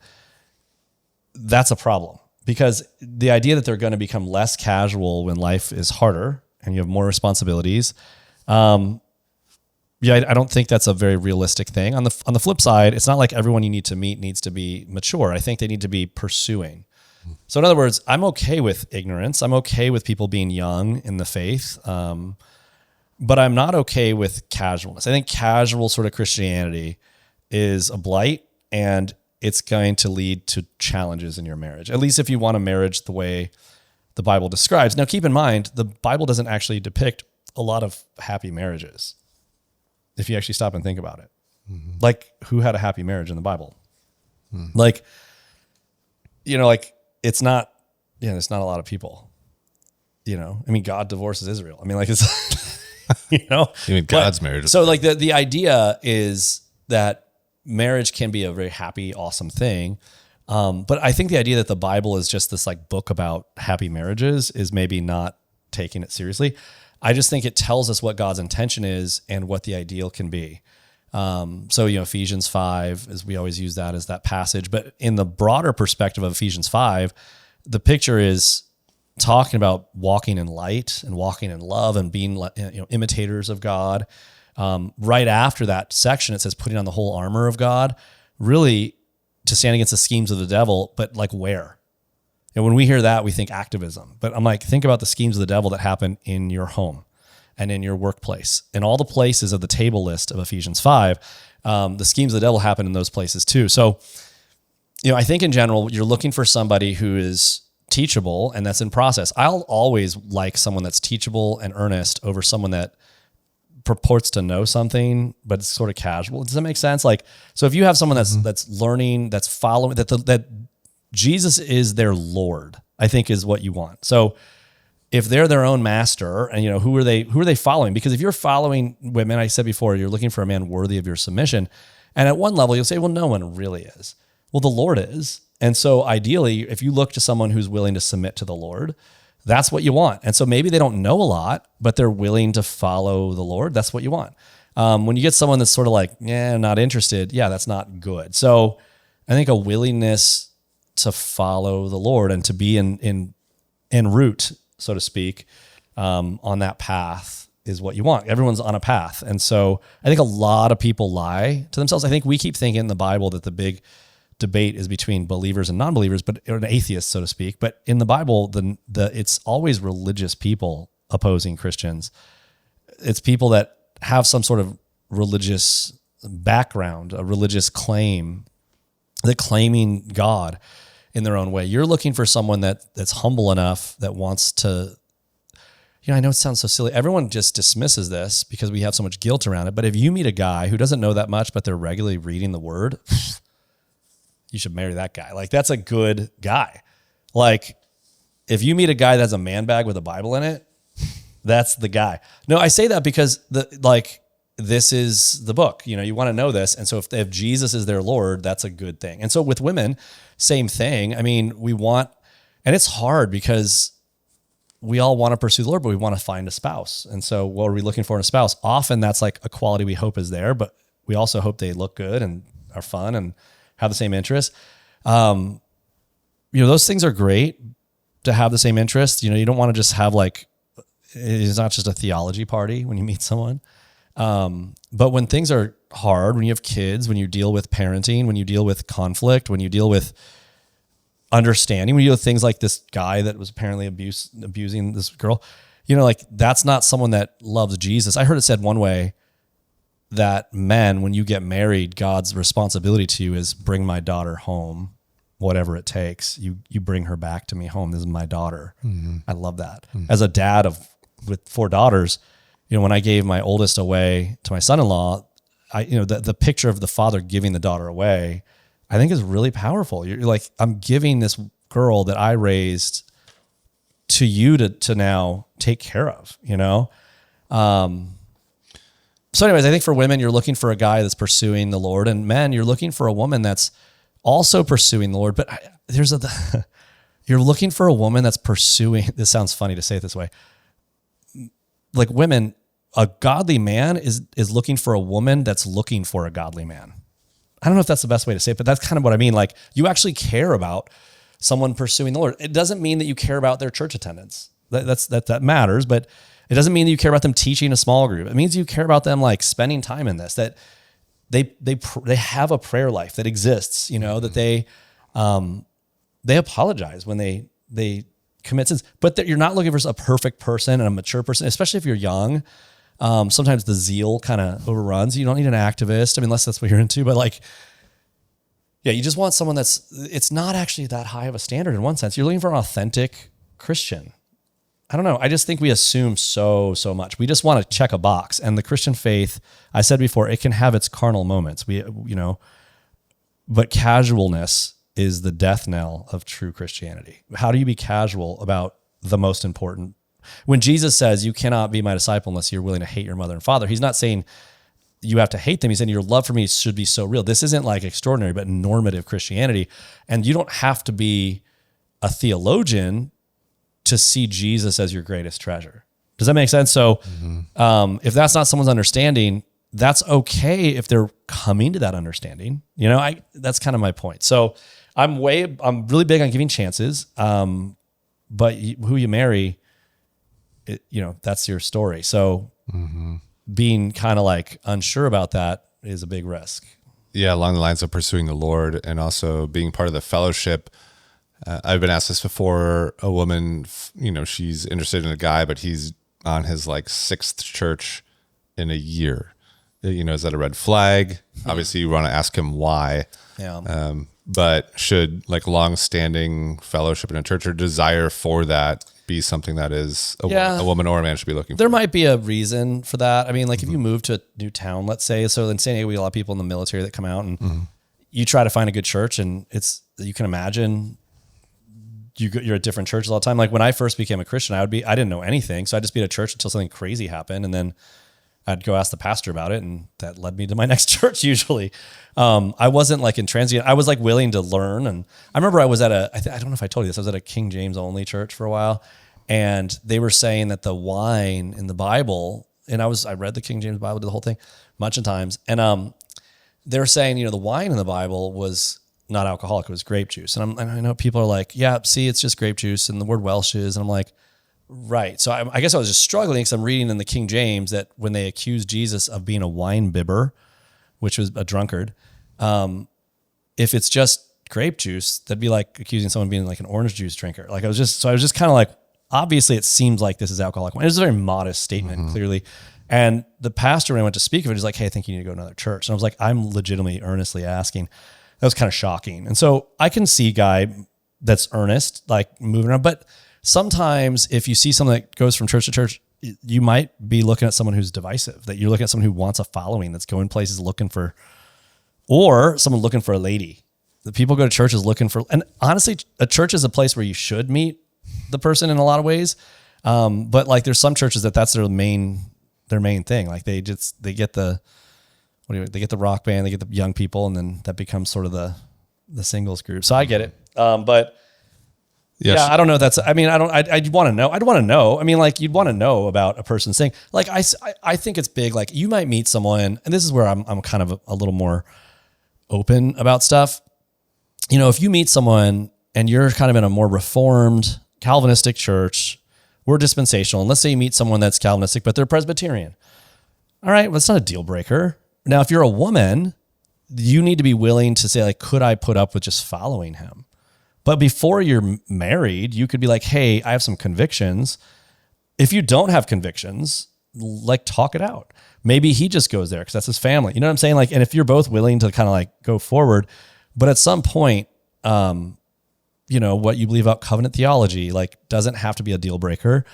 [SPEAKER 1] that's a problem. Because the idea that they're going to become less casual when life is harder and you have more responsibilities, I don't think that's a very realistic thing. On the flip side, it's not like everyone you need to meet needs to be mature. I think they need to be pursuing. So in other words, I'm okay with ignorance. I'm okay with people being young in the faith. But I'm not okay with casualness. I think casual sort of Christianity is a blight, and it's going to lead to challenges in your marriage, at least if you want a marriage the way the Bible describes. Now, keep in mind, the Bible doesn't actually depict a lot of happy marriages, if you actually stop and think about it. Mm-hmm. Like, who had a happy marriage in the Bible? Mm. Like, it's not a lot of people, I mean, God divorces Israel. I mean, like, it's,
[SPEAKER 2] You mean God's marriage?
[SPEAKER 1] So like the idea is that marriage can be a very happy, awesome thing. But I think the idea that the Bible is just this like book about happy marriages is maybe not taking it seriously. I just think it tells us what God's intention is and what the ideal can be. So, Ephesians 5, as we always use that as that passage, but in the broader perspective of Ephesians 5, the picture is talking about walking in light and walking in love and being, imitators of God. Right after that section, it says putting on the whole armor of God, really to stand against the schemes of the devil, but like where? And when we hear that, we think activism. But I'm like, think about the schemes of the devil that happen in your home and in your workplace and all the places of the table list of Ephesians 5. The schemes of the devil happen in those places too. So, I think in general, you're looking for somebody who is teachable and that's in process. I'll always like someone that's teachable and earnest over someone that purports to know something, but it's sort of casual. Does that make sense? Like, so if you have someone that's learning, that's following, that Jesus is their Lord, I think is what you want. So if they're their own master and who are they following? Because if you're following women, I said before, you're looking for a man worthy of your submission. And at one level you'll say, well, no one really is. Well, the Lord is. And so ideally, if you look to someone who's willing to submit to the Lord, that's what you want. And so maybe they don't know a lot, but they're willing to follow the Lord. That's what you want. When you get someone that's sort of like, not interested, that's not good. So I think a willingness to follow the Lord and to be in route, so to speak, on that path is what you want. Everyone's on a path. And so I think a lot of people lie to themselves. I think we keep thinking in the Bible that the big debate is between believers and non-believers, or an atheist, so to speak. But in the Bible, it's always religious people opposing Christians. It's people that have some sort of religious background, a religious claim, that claiming God in their own way. You're looking for someone that's humble enough, that wants to, I know it sounds so silly. Everyone just dismisses this because we have so much guilt around it. But if you meet a guy who doesn't know that much, but they're regularly reading the word, you should marry that guy. Like, that's a good guy. Like, if you meet a guy that has a man bag with a Bible in it, that's the guy. No, I say that because this is the book. You want to know this. And so if Jesus is their Lord, that's a good thing. And so with women, same thing. I mean, and it's hard because we all want to pursue the Lord, but we want to find a spouse. And so what are we looking for in a spouse? Often that's like a quality we hope is there, but we also hope they look good and are fun and have the same interests. Those things are great to have the same interests. You don't want to just have it's not just a theology party when you meet someone. But when things are hard, when you have kids, when you deal with parenting, when you deal with conflict, when you deal with understanding, when you deal with things like this guy that was apparently abusing this girl, that's not someone that loves Jesus. I heard it said one way that men, when you get married, God's responsibility to you is bring my daughter home, whatever it takes. You bring her back to me home. This is my daughter. Mm-hmm. I love that. Mm-hmm. As a dad with 4 daughters, when I gave my oldest away to my son-in-law, the picture of the father giving the daughter away, I think is really powerful. You're like, I'm giving this girl that I raised to you to now take care of, So anyways, I think for women, you're looking for a guy that's pursuing the Lord, and men, you're looking for a woman that's also pursuing the Lord. But you're looking for a woman that's pursuing, this sounds funny to say it this way. Like women, a godly man is looking for a woman that's looking for a godly man. I don't know if that's the best way to say it, but that's kind of what I mean. Like, you actually care about someone pursuing the Lord. It doesn't mean that you care about their church attendance. That matters, but it doesn't mean that you care about them teaching a small group. It means you care about them like spending time in this, that they have a prayer life that exists, that they they apologize when they commit sins, but you're not looking for a perfect person and a mature person, especially if you're young. Sometimes the zeal kind of overruns. You don't need an activist. I mean, unless that's what you're into, but like, yeah, you just want someone it's not actually that high of a standard in one sense. You're looking for an authentic Christian. I don't know. I just think we assume so much. We just want to check a box. And the Christian faith, I said before, it can have its carnal moments. But casualness is the death knell of true Christianity. How do you be casual about the most important? When Jesus says you cannot be my disciple unless you're willing to hate your mother and father, he's not saying you have to hate them. He's saying your love for me should be so real. This isn't like extraordinary, but normative Christianity. And you don't have to be a theologian to see Jesus as your greatest treasure. Does that make sense? So if that's not someone's understanding, that's okay if they're coming to that understanding. That's kind of my point. So I'm really big on giving chances. But who you marry, that's your story. So being kind of like unsure about that is a big risk.
[SPEAKER 2] Yeah, along the lines of pursuing the Lord and also being part of the fellowship. I've been asked this before. A woman, she's interested in a guy, but he's on his like 6th church in a year. Is that a red flag? Obviously, you want to ask him why.
[SPEAKER 1] Yeah.
[SPEAKER 2] But should like long-standing fellowship in a church or desire for that be something that is a woman or a man should be looking for?
[SPEAKER 1] There might be a reason for that. I mean, like if you move to a new town, let's say, so in San Diego, we have a lot of people in the military that come out and you try to find a good church, and you can imagine you're at different churches all the time. Like when I first became a Christian, I didn't know anything. So I'd just be at a church until something crazy happened. And then I'd go ask the pastor about it. And that led me to my next church usually. I wasn't like intransient. I was like willing to learn. And I remember I was at I don't know if I told you this, I was at a King James only church for a while. And they were saying that the wine in the Bible, and I read the King James Bible, did the whole thing a bunch of times. And they were saying, the wine in the Bible was not alcoholic, it was grape juice. And I know people are like, yeah, see, it's just grape juice, and the word Welsh is, and I'm like, right. So I guess I was just struggling because I'm reading in the King James that when they accused Jesus of being a wine bibber, which was a drunkard, if it's just grape juice, that'd be like accusing someone of being like an orange juice drinker. Like I was just kind of like, obviously it seems like this is alcoholic wine. It was a very modest statement, clearly. And the pastor, when I went to speak of it, he's like, hey, I think you need to go to another church. And I was like, I'm legitimately, earnestly asking. That was kind of shocking. And so I can see a guy that's earnest, like moving around. But sometimes if you see someone that goes from church to church, you might be looking at someone who's divisive, that you're looking at someone who wants a following, that's going places looking for, or someone looking for a lady. The people go to churches looking for, and honestly, a church is a place where you should meet the person in a lot of ways. But like there's some churches that's their main thing. Like they get they get the rock band, they get the young people, and then that becomes sort of the singles group. So I get it. But yes. Yeah, I don't know. I'd want to know. I'd want to know. I mean, like you'd want to know about a person's thing. Like I think it's big. Like you might meet someone, and this is where I'm kind of a little more open about stuff. If you meet someone and you're kind of in a more reformed Calvinistic church, we're dispensational. And let's say you meet someone that's Calvinistic, but they're Presbyterian. All right, well, that's not a deal breaker. Now, if you're a woman, you need to be willing to say, like, could I put up with just following him? But before you're married, you could be like, hey, I have some convictions. If you don't have convictions, like talk it out. Maybe he just goes there because that's his family. You know what I'm saying? Like, and if you're both willing to kind of like go forward, but at some point, what you believe about covenant theology, like doesn't have to be a deal breaker.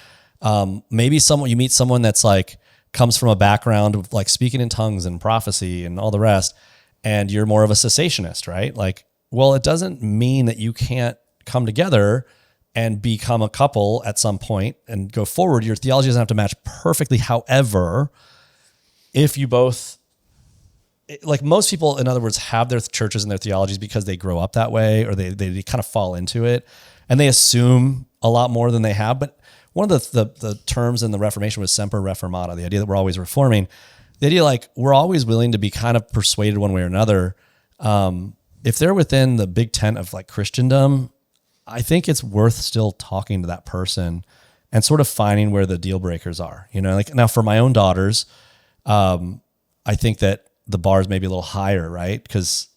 [SPEAKER 1] Maybe you meet someone that's like, comes from a background of like speaking in tongues and prophecy and all the rest, and you're more of a cessationist, right? Like, well, it doesn't mean that you can't come together and become a couple at some point and go forward. Your theology doesn't have to match perfectly. However, if you both, like most people, in other words, have their churches and their theologies because they grow up that way, or they kind of fall into it and they assume a lot more than they have. But one of the terms in the Reformation was semper reformata, the idea that we're always reforming, the idea like we're always willing to be kind of persuaded one way or another. If they're within the big tent of like Christendom, I think it's worth still talking to that person and sort of finding where the deal breakers are. Like now for my own daughters, I think that the bar is maybe a little higher, right? Because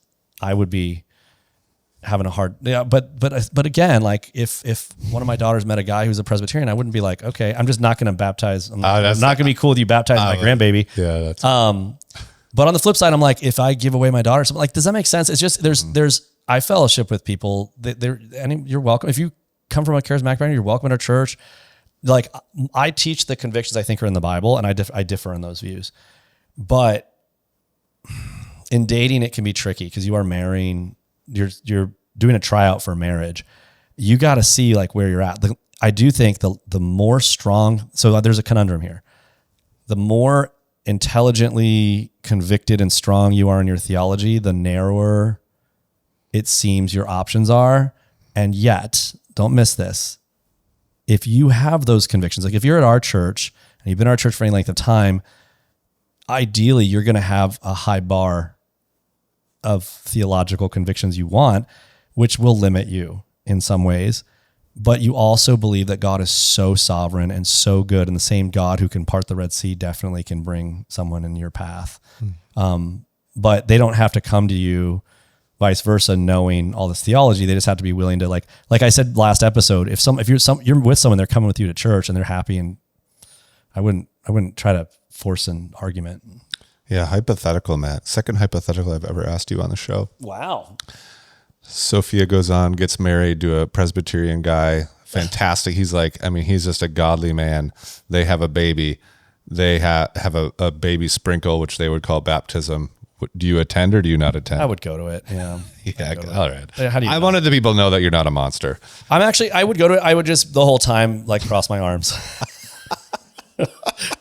[SPEAKER 1] I would be having a hard, but again, like if one of my daughters met a guy who's a Presbyterian, I wouldn't be like, okay, I'm just not going to baptize. I'm not going to be cool with you baptizing my grandbaby.
[SPEAKER 2] Yeah. That's
[SPEAKER 1] but on the flip side, I'm like, if I give away my daughter, something like, does that make sense? It's just, I fellowship with people that you're welcome. If you come from a charismatic background, you're welcome at our church. Like I teach the convictions I think are in the Bible, and I differ in those views, but in dating, it can be tricky because you are marrying, you're doing a tryout for marriage. You got to see like where you're at. I do think the more strong, so there's a conundrum here. The more intelligently convicted and strong you are in your theology, the narrower it seems your options are. And yet, don't miss this. If you have those convictions, like if you're at our church and you've been at our church for any length of time, ideally you're going to have a high bar of theological convictions you want, which will limit you in some ways. But you also believe that God is so sovereign and so good, and the same God who can part the Red Sea definitely can bring someone in your path. But they don't have to come to you vice versa, knowing all this theology. They just have to be willing to like I said last episode, if you're with someone, they're coming with you to church and they're happy, and I wouldn't try to force an argument.
[SPEAKER 2] Yeah. Hypothetical, Matt. Second hypothetical I've ever asked you on the show.
[SPEAKER 1] Wow.
[SPEAKER 2] Sophia goes on, gets married to a Presbyterian guy. Fantastic. He's he's just a godly man. They have a baby. They have a baby sprinkle, which they would call baptism. Do you attend or do you not attend?
[SPEAKER 1] I would go to it. Yeah.
[SPEAKER 2] Yeah. All right.
[SPEAKER 1] How do you know?
[SPEAKER 2] wanted the people to know that you're not a monster.
[SPEAKER 1] I would go to it. I would just the whole time like cross my arms.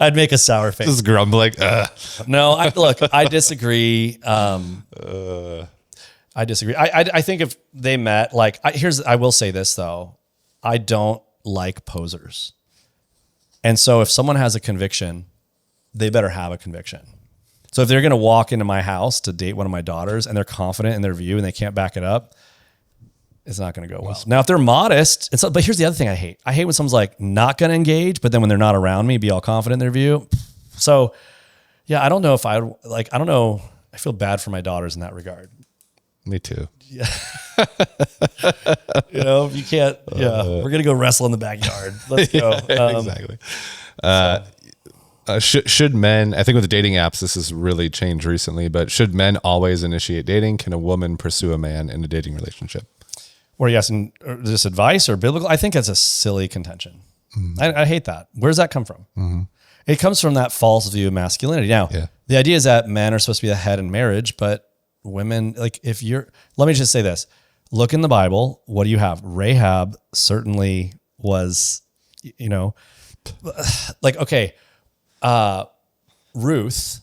[SPEAKER 1] I'd make a sour face.
[SPEAKER 2] Just grumbling.
[SPEAKER 1] No, I disagree. I disagree. I think if they met, like, I will say this though. I don't like posers. And so if someone has a conviction, they better have a conviction. So if they're going to walk into my house to date one of my daughters and they're confident in their view and they can't back it up, it's not going to go well. Now, if they're modest, but here's the other thing I hate. I hate when someone's like not going to engage, but then when they're not around me, be all confident in their view. So yeah, I don't know if I don't know. I feel bad for my daughters in that regard.
[SPEAKER 2] Me too.
[SPEAKER 1] Yeah. If you can't, we're going to go wrestle in the backyard. Let's go.
[SPEAKER 2] Exactly. Should men, I think with the dating apps, this has really changed recently, but should men always initiate dating? Can a woman pursue a man in a dating relationship?
[SPEAKER 1] Or yes, and this advice or biblical? I think that's a silly contention. Mm-hmm. I hate that. Where does that come from? Mm-hmm. It comes from that false view of masculinity. Now, the idea is that men are supposed to be the head in marriage, but women, like let me just say this. Look in the Bible. What do you have? Rahab certainly was, Ruth,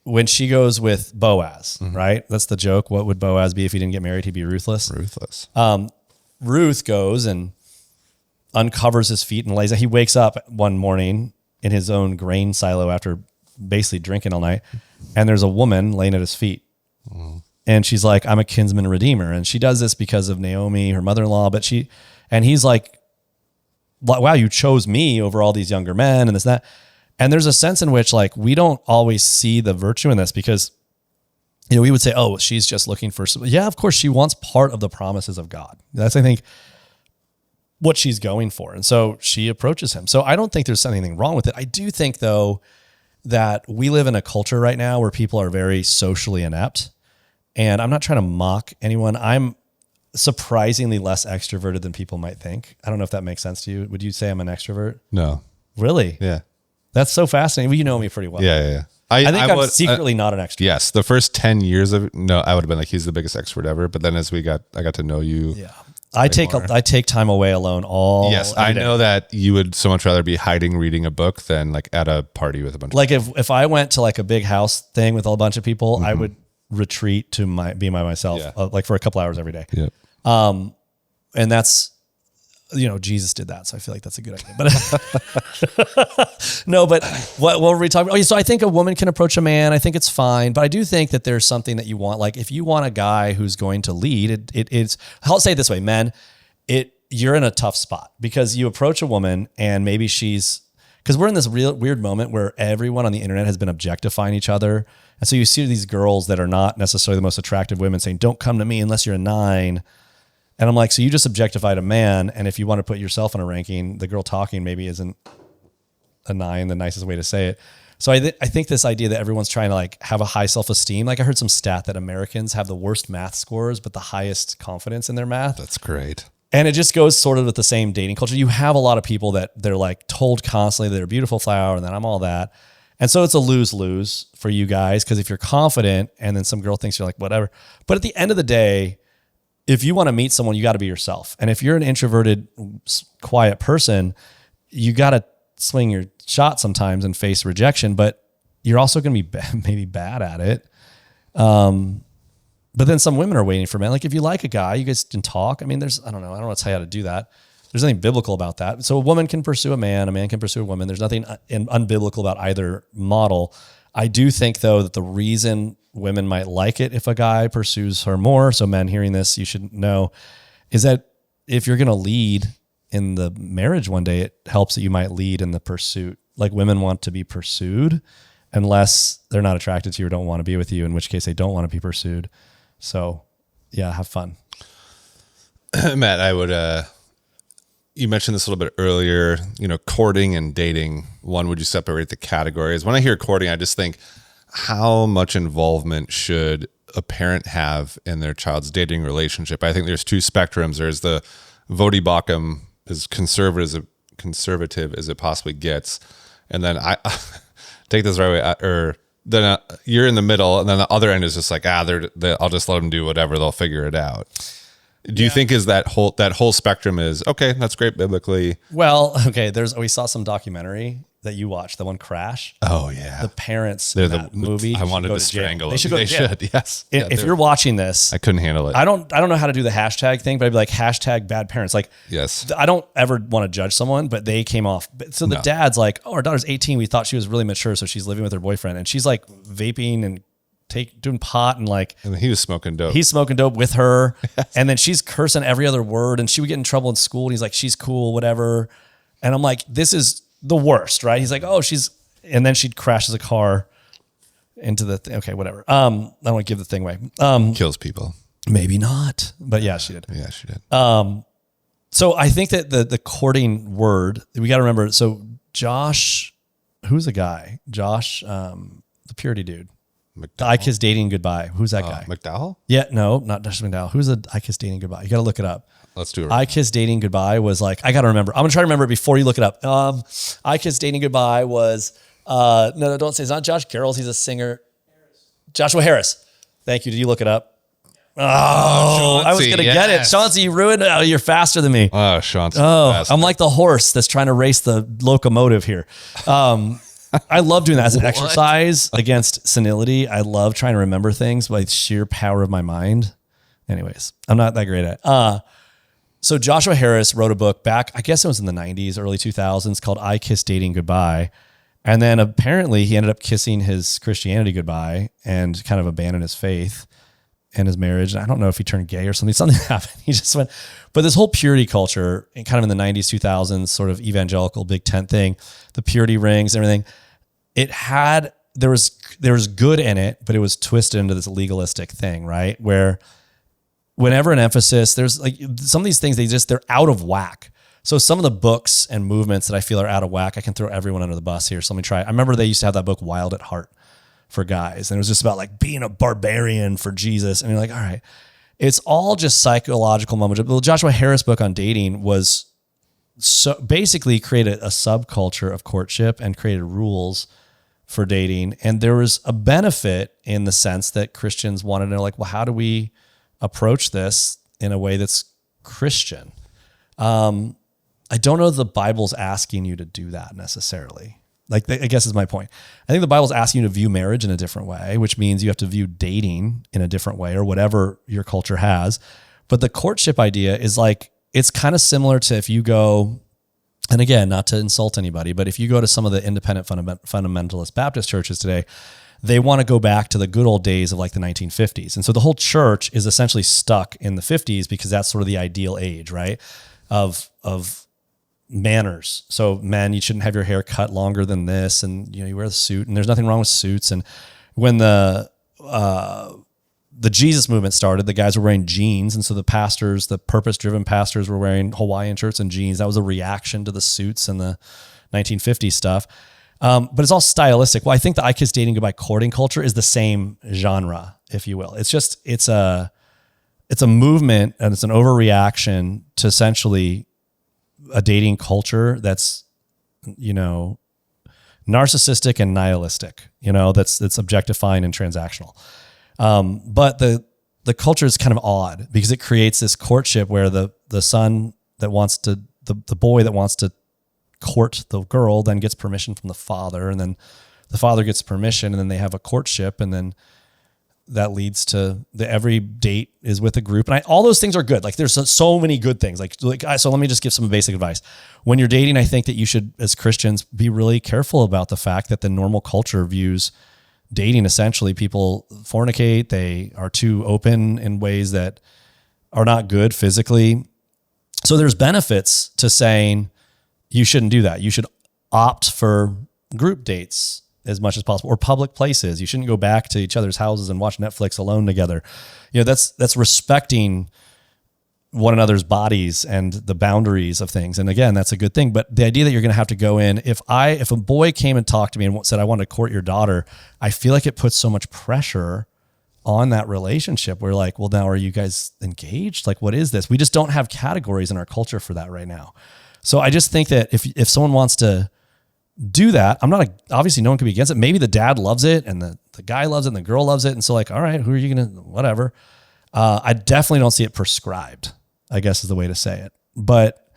[SPEAKER 1] when she goes with Boaz, right? That's the joke. What would Boaz be if he didn't get married? He'd be ruthless.
[SPEAKER 2] Ruthless.
[SPEAKER 1] Ruth goes and uncovers his feet and lays out. He wakes up one morning in his own grain silo after basically drinking all night, and there's a woman laying at his feet. And she's like, I'm a kinsman redeemer. And she does this because of Naomi, her mother-in-law, and he's like, wow, you chose me over all these younger men and this, that. And there's a sense in which like, we don't always see the virtue in this because, we would say, oh, she's just looking for some. Yeah, of course she wants part of the promises of God. That's, I think, what she's going for. And so she approaches him. So I don't think there's anything wrong with it. I do think though, that we live in a culture right now where people are very socially inept. And I'm not trying to mock anyone. I'm surprisingly less extroverted than people might think. I don't know if that makes sense to you. Would you say I'm an extrovert?
[SPEAKER 2] No.
[SPEAKER 1] Really?
[SPEAKER 2] Yeah.
[SPEAKER 1] That's so fascinating. Well, you know me pretty well.
[SPEAKER 2] Yeah.
[SPEAKER 1] I think I'm secretly not an extrovert.
[SPEAKER 2] Yes. The first 10 years of no, I would have been like, he's the biggest extrovert ever. But then as I got to know you.
[SPEAKER 1] Yeah. I take time away alone
[SPEAKER 2] I know that you would so much rather be hiding reading a book than like at a party with a bunch
[SPEAKER 1] of people. If I went to like a big house thing with a bunch of people, I would retreat to be by myself like for a couple hours every day.
[SPEAKER 2] Yep.
[SPEAKER 1] And that's, Jesus did that. So I feel like that's a good idea, but no, but what were we talking about? So I think a woman can approach a man. I think it's fine, but I do think that there's something that you want. Like if you want a guy who's going to lead, it's, I'll say it this way, men, you're in a tough spot because you approach a woman and maybe because we're in this real weird moment where everyone on the internet has been objectifying each other. And so you see these girls that are not necessarily the most attractive women saying, don't come to me unless you're a 9. And I'm like, so you just objectified a man. And if you want to put yourself in a ranking, the girl talking maybe isn't a 9, the nicest way to say it. So I think this idea that everyone's trying to like have a high self-esteem, like I heard some stat that Americans have the worst math scores, but the highest confidence in their math.
[SPEAKER 2] That's great.
[SPEAKER 1] And it just goes sort of with the same dating culture. You have a lot of people that they're like told constantly they're a beautiful flower and that I'm all that. And so it's a lose-lose for you guys, because if you're confident and then some girl thinks you're like whatever. But at the end of the day, if you want to meet someone, you got to be yourself. And if you're an introverted, quiet person, you got to swing your shot sometimes and face rejection, but you're also going to be maybe bad at it. But then some women are waiting for men. Like if you like a guy, you guys can talk. I mean, I don't know how to do that. There's nothing biblical about that. So a woman can pursue a man can pursue a woman. There's nothing unbiblical about either model. I do think though that the reason women might like it if a guy pursues her more, so men hearing this, you should know, is that if you're going to lead in the marriage one day, it helps that you might lead in the pursuit. Like women want to be pursued unless they're not attracted to you or don't want to be with you, in which case they don't want to be pursued. So yeah, have fun.
[SPEAKER 2] Matt, I would, you mentioned this a little bit earlier, courting and dating. One, would you separate the categories? When I hear courting, I just think, how much involvement should a parent have in their child's dating relationship? I think there's two spectrums. There's the Vodi Bakum, as conservative as it possibly gets. And then I take this right way, or then you're in the middle, and then the other end is just like, I'll just let them do whatever, they'll figure it out. Do you think is that whole spectrum is okay? That's great biblically.
[SPEAKER 1] Well, okay. We saw some documentary that you watched, the one Crash.
[SPEAKER 2] Oh yeah,
[SPEAKER 1] the parents in that movie.
[SPEAKER 2] I wanted to strangle them.
[SPEAKER 1] They should. Yes. If you're watching this,
[SPEAKER 2] I couldn't handle it.
[SPEAKER 1] I don't know how to do the hashtag thing, but I'd be like hashtag bad parents. Like,
[SPEAKER 2] yes,
[SPEAKER 1] I don't ever want to judge someone, but they came off. So the dad's like, oh, our daughter's 18. We thought she was really mature, so she's living with her boyfriend, and she's like vaping and doing pot and like.
[SPEAKER 2] And he was smoking dope.
[SPEAKER 1] He's smoking dope with her, and then she's cursing every other word, and she would get in trouble in school. And he's like, she's cool, whatever. And I'm like, this is the worst, right? He's like, oh, and then she crashes a car into the thing. Okay, whatever. I don't want to give the thing away.
[SPEAKER 2] Kills people.
[SPEAKER 1] Maybe not, but yeah, she did.
[SPEAKER 2] Yeah, she did.
[SPEAKER 1] So I think that the courting word, we got to remember. So Josh, who's the guy? Josh, the purity dude. The I Kiss Dating Goodbye. Who's that guy?
[SPEAKER 2] McDowell?
[SPEAKER 1] Yeah, no, not Josh McDowell. Who's the I Kiss Dating Goodbye? You got to look it up.
[SPEAKER 2] Let's do it.
[SPEAKER 1] I Kiss Dating Goodbye was like, I got to remember. I'm going to try to remember it before you look it up. I Kiss Dating Goodbye was, no, don't say it's not Josh Carroll's. He's a singer. Joshua Harris. Thank you. Did you look it up? Oh, I was going to get it. Chauncey, you ruined it. Oh, you're faster than me.
[SPEAKER 2] Oh, Chauncey.
[SPEAKER 1] Oh, I'm like the horse that's trying to race the locomotive here. I love doing that as an exercise against senility. I love trying to remember things by sheer power of my mind. Anyways, I'm not that great at it. So Joshua Harris wrote a book back, I guess it was in the 90s, early 2000s, called I Kiss Dating Goodbye. And then apparently he ended up kissing his Christianity goodbye and kind of abandoned his faith and his marriage. And I don't know if he turned gay or something. Something happened. He just went. But this whole purity culture, kind of in the 90s, 2000s, sort of evangelical big tent thing, the purity rings and everything, there was good in it, but it was twisted into this legalistic thing, right? Where whenever an emphasis, there's like some of these things, they're out of whack. So some of the books and movements that I feel are out of whack, I can throw everyone under the bus here. So let me try. I remember they used to have that book Wild at Heart for guys. And it was just about like being a barbarian for Jesus. And you're like, all right, it's all just psychological moments. The Joshua Harris book on dating was so basically created a subculture of courtship and created rules for dating. And there was a benefit in the sense that Christians wanted to know, like, well, how do we approach this in a way that's Christian? I don't know if the Bible's asking you to do that necessarily. Like, I guess is my point. I think the Bible's asking you to view marriage in a different way, which means you have to view dating in a different way or whatever your culture has. But the courtship idea is like, it's kind of similar to if you go, and again, not to insult anybody, but if you go to some of the independent fundamentalist Baptist churches today, they want to go back to the good old days of like the 1950s. And so the whole church is essentially stuck in the 50s because that's sort of the ideal age, right? Of manners. So men, you shouldn't have your hair cut longer than this. And, you wear the suit and there's nothing wrong with suits. And when the the Jesus movement started, the guys were wearing jeans. And so the pastors, the purpose-driven pastors were wearing Hawaiian shirts and jeans. That was a reaction to the suits and the 1950s stuff. But it's all stylistic. Well, I think the I Kiss Dating Goodbye courting culture is the same genre, if you will. It's a movement, and it's an overreaction to essentially a dating culture that's, narcissistic and nihilistic, that's objectifying and transactional. But the culture is kind of odd because it creates this courtship where the son that wants to, the boy that wants to court the girl then gets permission from the father, and then the father gets permission, and then they have a courtship, and then that leads to every date is with a group. And all those things are good. Like there's so many good things. So let me just give some basic advice. When you're dating, I think that you should, as Christians, be really careful about the fact that the normal culture views dating, essentially people fornicate. They are too open in ways that are not good physically. So there's benefits to saying you shouldn't do that. You should opt for group dates as much as possible, or public places. You shouldn't go back to each other's houses and watch Netflix alone together. That's respecting one another's bodies and the boundaries of things. And again, that's a good thing. But the idea that you're going to have to go in, if a boy came and talked to me and said, I want to court your daughter, I feel like it puts so much pressure on that relationship. We're like, well, now are you guys engaged? Like, what is this? We just don't have categories in our culture for that right now. So I just think that if someone wants to do that, obviously no one can be against it. Maybe the dad loves it and the guy loves it and the girl loves it. And so like, all right, who are you going to, whatever. I definitely don't see it prescribed, I guess is the way to say it. But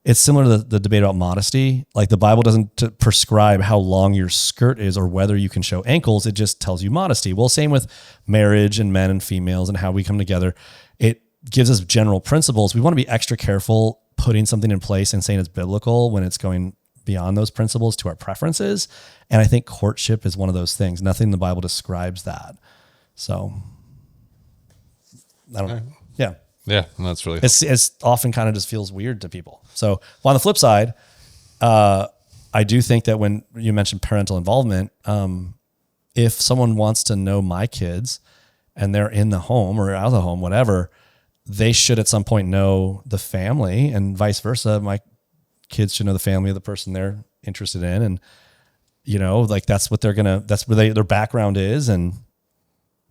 [SPEAKER 1] it's similar to the debate about modesty. Like the Bible doesn't prescribe how long your skirt is or whether you can show ankles. It just tells you modesty. Well, same with marriage and men and females and how we come together. It gives us general principles. We want to be extra careful putting something in place and saying it's biblical when it's going beyond those principles to our preferences. And I think courtship is one of those things. Nothing in the Bible describes that. So I don't know. Yeah.
[SPEAKER 2] Yeah. That's really,
[SPEAKER 1] it's often kind of just feels weird to people. So on the flip side, I do think that when you mentioned parental involvement, if someone wants to know my kids and they're in the home or out of the home, whatever, they should at some point know the family, and vice versa. My kids should know the family of the person they're interested in. And, that's what that's where their background is. And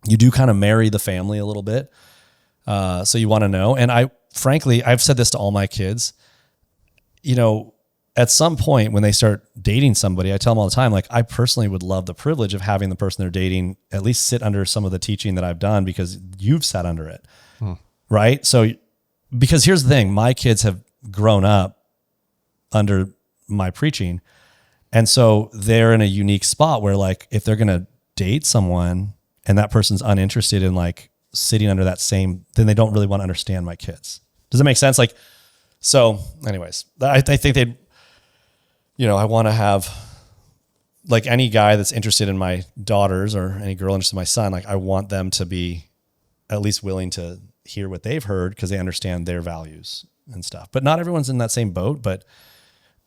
[SPEAKER 1] you do kind of marry the family a little bit. So you want to know. And I've said this to all my kids, at some point when they start dating somebody, I tell them all the time, like, I personally would love the privilege of having the person they're dating at least sit under some of the teaching that I've done because you've sat under it. Right. So, because here's the thing, my kids have grown up under my preaching. And so they're in a unique spot where, like, if they're going to date someone and that person's uninterested in like sitting under that same, then they don't really want to understand my kids. Does that make sense? Like, so anyways, I think I want to have, like, any guy that's interested in my daughters or any girl interested in my son, like, I want them to be at least willing to hear what they've heard because they understand their values and stuff. But not everyone's in that same boat. But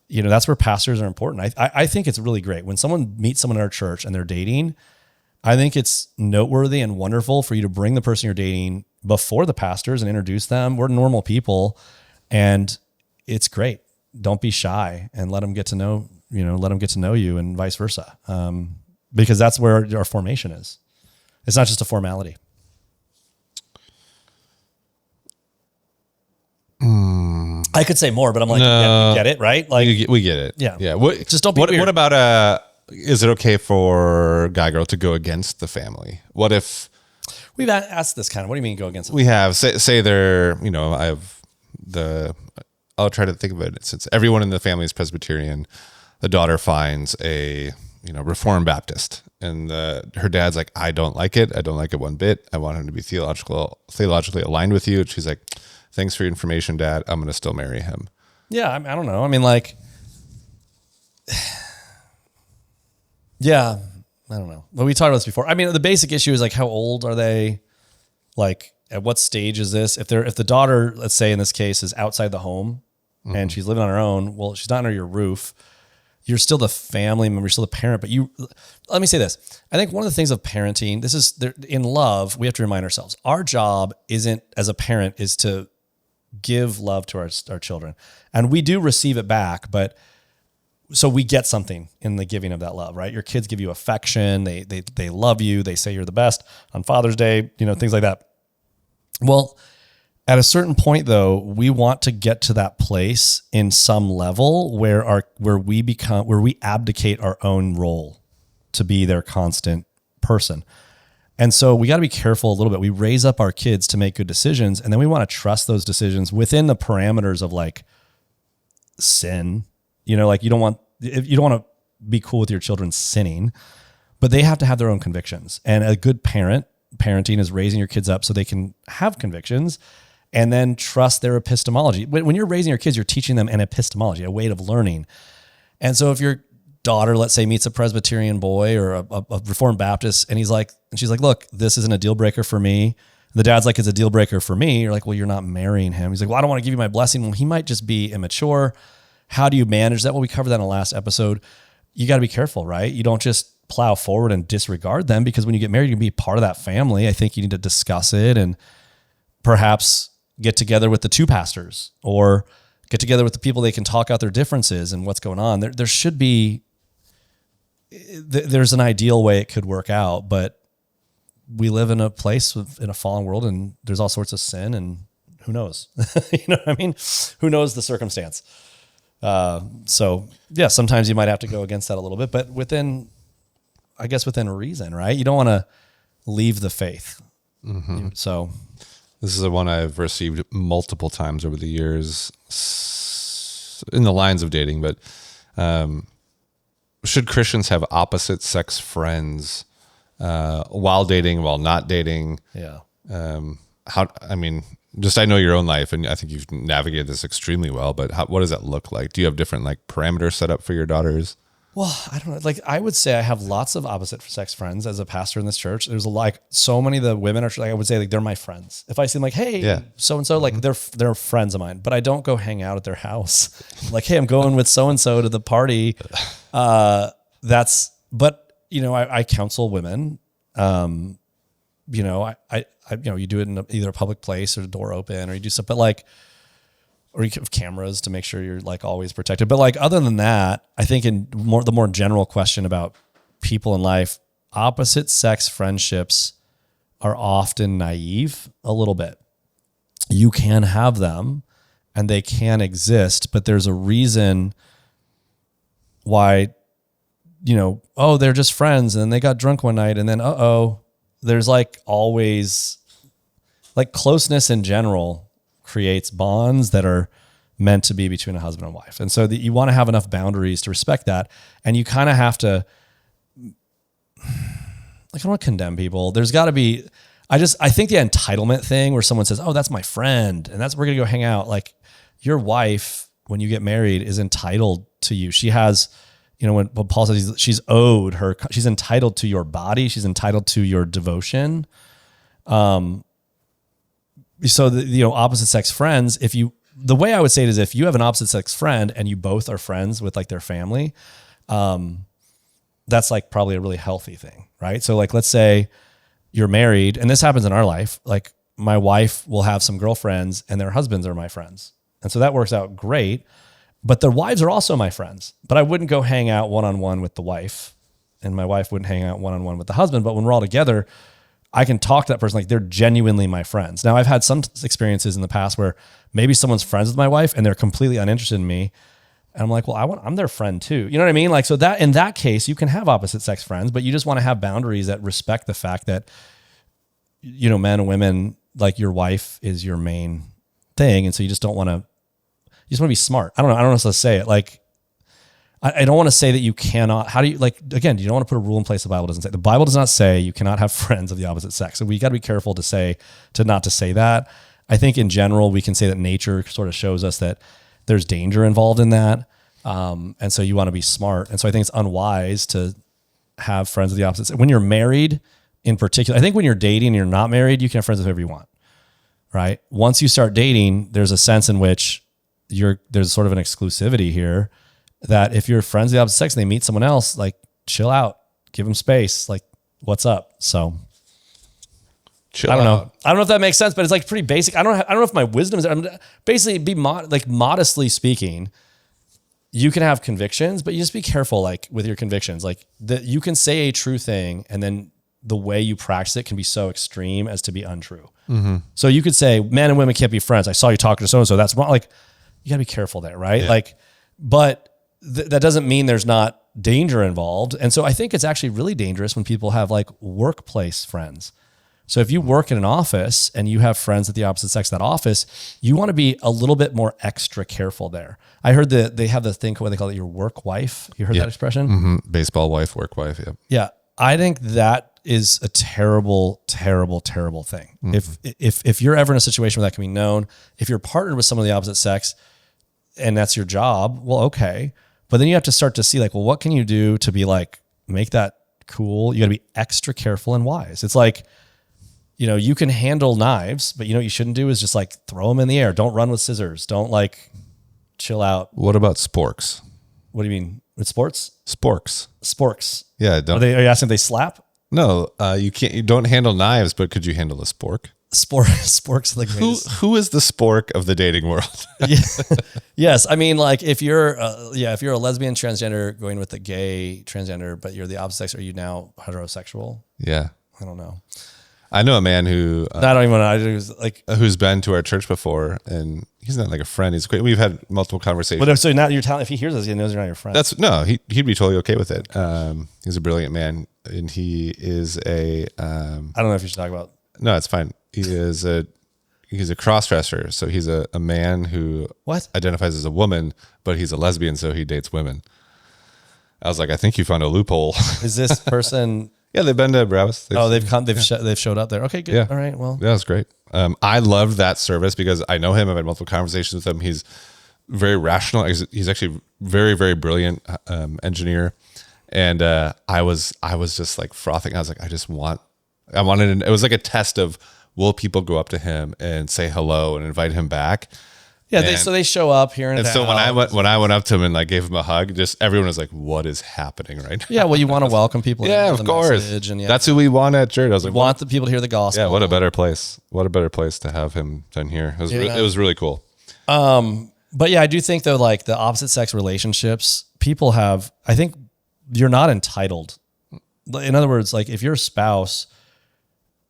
[SPEAKER 1] that's where pastors are important. I think it's really great when someone meets someone in our church and they're dating. I think it's noteworthy and wonderful for you to bring the person you're dating before the pastors and introduce them. We're normal people, and it's great. Don't be shy and let them get to know you, and vice versa. Because that's where our formation is. It's not just a formality. I could say more, but I'm like, yeah, you get it, right? Like,
[SPEAKER 2] we get it.
[SPEAKER 1] Yeah.
[SPEAKER 2] Yeah.
[SPEAKER 1] Just don't be weird.
[SPEAKER 2] What about, is it okay for guy girl to go against the family? What if
[SPEAKER 1] we've asked this kind of, what do you mean go against it?
[SPEAKER 2] We have, say they're, I'll try to think of it. Since everyone in the family is Presbyterian, the daughter finds a, Reformed Baptist, and her dad's like, I don't like it. I don't like it one bit. I want him to be theologically aligned with you. And she's like, thanks for your information, Dad. I'm going to still marry him.
[SPEAKER 1] Yeah. I don't know. I mean, like, yeah, I don't know. Well, we talked about this before. I mean, the basic issue is like, how old are they? Like, at what stage is this? If the daughter, let's say in this case, is outside the home and she's living on her own, well, she's not under your roof. you're still the family member, you're still the parent, but let me say this. I think one of the things of parenting, in love, we have to remind ourselves, our job isn't as a parent is to give love to our children. And we do receive it back, but so we get something in the giving of that love, right? Your kids give you affection. They love you. They say you're the best on Father's Day, things like that. Well, at a certain point though, we want to get to that place in some level where we abdicate our own role to be their constant person. And so we got to be careful a little bit. We raise up our kids to make good decisions, and then we want to trust those decisions within the parameters of like sin. You don't want to be cool with your children sinning, but they have to have their own convictions. And a good parenting is raising your kids up so they can have convictions and then trust their epistemology. When you're raising your kids, you're teaching them an epistemology, a way of learning. And so if your daughter, let's say, meets a Presbyterian boy or a Reformed Baptist, and she's like, look, this isn't a deal breaker for me. The dad's like, it's a deal breaker for me. You're like, well, you're not marrying him. He's like, well, I don't want to give you my blessing. Well, he might just be immature. How do you manage that? Well, we covered that in the last episode. You got to be careful, right? You don't just plow forward and disregard them, because when you get married, you can be part of that family. I think you need to discuss it and perhaps get together with the two pastors or get together with the people they can talk out their differences and what's going on. There should be, there's an ideal way it could work out, but we live in a place in a fallen world, and there's all sorts of sin, and who knows? You know what I mean? Who knows the circumstance? So yeah, sometimes you might have to go against that a little bit, but within reason, right? You don't want to leave the faith. Mm-hmm. So
[SPEAKER 2] this is the one I've received multiple times over the years in the lines of dating, but, should Christians have opposite sex friends, while dating, while not dating?
[SPEAKER 1] Yeah.
[SPEAKER 2] I know your own life, and I think you've navigated this extremely well, but what does that look like? Do you have different parameters set up for your daughters?
[SPEAKER 1] Well, I don't know. I would say I have lots of opposite sex friends as a pastor in this church. There's so many of the women are I would say they're my friends. If I see them hey, so-and-so, they're friends of mine, but I don't go hang out at their house. Hey, I'm going with so-and-so to the party. I counsel women. You do it in either a public place or the door open, or you do stuff, or you have cameras to make sure you're always protected. But other than that, I think the more general question about people in life, opposite sex friendships are often naive a little bit. You can have them and they can exist, but there's a reason why, they're just friends and then they got drunk one night and then, there's always closeness in general creates bonds that are meant to be between a husband and wife. And so you want to have enough boundaries to respect that. And you kind of have to, I don't want to condemn people. There's got to be, I think the entitlement thing where someone says, oh, that's my friend, and we're going to go hang out. Your wife, when you get married, is entitled to you. She has, when Paul says she's entitled to your body. She's entitled to your devotion. So opposite sex friends, the way I would say it is, if you have an opposite sex friend and you both are friends with their family, that's probably a really healthy thing, right? So let's say you're married, and this happens in our life. My wife will have some girlfriends and their husbands are my friends. And so that works out great, but their wives are also my friends, but I wouldn't go hang out one-on-one with the wife, and my wife wouldn't hang out one-on-one with the husband. But when we're all together, I can talk to that person they're genuinely my friends. Now, I've had some experiences in the past where maybe someone's friends with my wife and they're completely uninterested in me. And I'm I'm their friend too. You know what I mean? So that in that case, you can have opposite sex friends, but you just want to have boundaries that respect the fact that, men and women, your wife is your main thing. And so you just want to be smart. I don't know how to say it. I don't want to say that you cannot. How do you again? You don't want to put a rule in place the Bible doesn't say. The Bible does not say you cannot have friends of the opposite sex. So we got to be careful not to say that. I think in general we can say that nature sort of shows us that there's danger involved in that, and so you want to be smart. And so I think it's unwise to have friends of the opposite sex. When you're married, in particular, I think when you're dating and you're not married, you can have friends with whoever you want, right? Once you start dating, there's a sense in which there's sort of an exclusivity here. that if you're friends of the opposite sex and they meet someone else, like chill out, give them space. Like, what's up? So
[SPEAKER 2] Chill
[SPEAKER 1] I don't
[SPEAKER 2] out.
[SPEAKER 1] know. I don't know if that makes sense, but it's like pretty basic. I don't know if my wisdom is basically modestly speaking, you can have convictions, but you just be careful, like with your convictions, like that you can say a true thing and then the way you practice it can be so extreme as to be untrue. So you could say men and women can't be friends. I saw you talking to so-and-so. That's wrong. Like you gotta be careful there. Right.
[SPEAKER 2] Yeah.
[SPEAKER 1] Like, but that doesn't mean there's not danger involved. And so I think it's actually really dangerous when people have like workplace friends. So if you work in an office and you have friends at the opposite sex of that office, you want to be a little bit more extra careful there. I heard that they have the thing, what they call it, your work wife. You heard that expression?
[SPEAKER 2] Baseball wife, work wife. Yep.
[SPEAKER 1] Yeah. I think that is a terrible, terrible, terrible thing. If you're ever in a situation where that can be known, if you're partnered with someone of the opposite sex and that's your job, well, okay. But then you have to start to see like, well, what can you do to be like, make that cool? You got to be extra careful and wise. It's like, you know, you can handle knives, but you know what you shouldn't do is just like throw them in the air. Don't run with scissors. Don't like chill out.
[SPEAKER 2] What about sporks?
[SPEAKER 1] What do you mean with sports?
[SPEAKER 2] Sporks.
[SPEAKER 1] Sporks.
[SPEAKER 2] Yeah. Don't.
[SPEAKER 1] Are you asking if they slap?
[SPEAKER 2] No, you can't. You don't handle knives, but could you handle a spork?
[SPEAKER 1] Sporks are the greatest.
[SPEAKER 2] Who is the spork of the dating world?
[SPEAKER 1] Yes, I mean, like if you're, if you're a lesbian transgender going with a gay transgender, but you're the opposite sex, are you now heterosexual?
[SPEAKER 2] Yeah.
[SPEAKER 1] I don't know.
[SPEAKER 2] I know a man who
[SPEAKER 1] I don't even know. Like,
[SPEAKER 2] who's been to our church before, and he's not like a friend. He's great. We've had multiple conversations.
[SPEAKER 1] but so now you're telling, if he hears this, he knows you're not your friend.
[SPEAKER 2] He'd be totally okay with it. He's a brilliant man, and he is a.
[SPEAKER 1] I don't know if you should talk about.
[SPEAKER 2] No, it's fine. He's a cross-dresser. So he's a man who identifies as a woman, but he's a lesbian, so he dates women. I was like, I think you found a loophole.
[SPEAKER 1] Is this person?
[SPEAKER 2] Yeah, they've been to Brabus.
[SPEAKER 1] They've showed up there. Okay, good.
[SPEAKER 2] Yeah.
[SPEAKER 1] All right. Well,
[SPEAKER 2] yeah, it's great. I loved that service because I know him. I've had multiple conversations with him. He's very rational. He's actually very, very brilliant engineer. And I was just like frothing. I was like, it was like a test of, will people go up to him and say hello and invite him back?
[SPEAKER 1] yeah. So they show up here
[SPEAKER 2] And so when I went up to him and like gave him a hug, just everyone was like, "What is happening right now?"
[SPEAKER 1] Yeah. Well, you want to welcome people.
[SPEAKER 2] Yeah,
[SPEAKER 1] into
[SPEAKER 2] of
[SPEAKER 1] the
[SPEAKER 2] course.
[SPEAKER 1] message and
[SPEAKER 2] That's who we want at church. I was like,
[SPEAKER 1] want the people to hear the gospel.
[SPEAKER 2] yeah, what a better place! What a better place to have him than here. It was really cool.
[SPEAKER 1] But yeah, I do think though, like the opposite sex relationships, people have, I think you're not entitled. In other words, like if your spouse,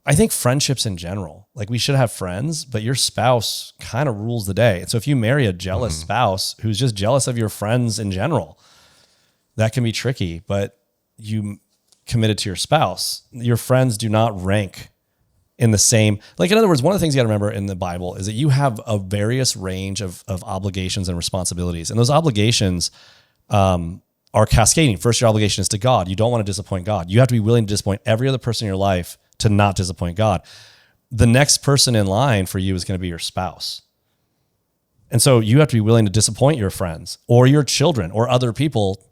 [SPEAKER 1] I think friendships in general, like we should have friends, but your spouse kind of rules the day. And so if you marry a jealous spouse who's just jealous of your friends in general, that can be tricky, but you committed to your spouse. Your friends do not rank in the same, like in other words, one of the things you got to remember in the Bible is that you have a various range of obligations and responsibilities. And those obligations are cascading. First, your obligation is to God. You don't want to disappoint God. You have to be willing to disappoint every other person in your life to not disappoint God. The next person in line for you is going to be your spouse. And so you have to be willing to disappoint your friends or your children or other people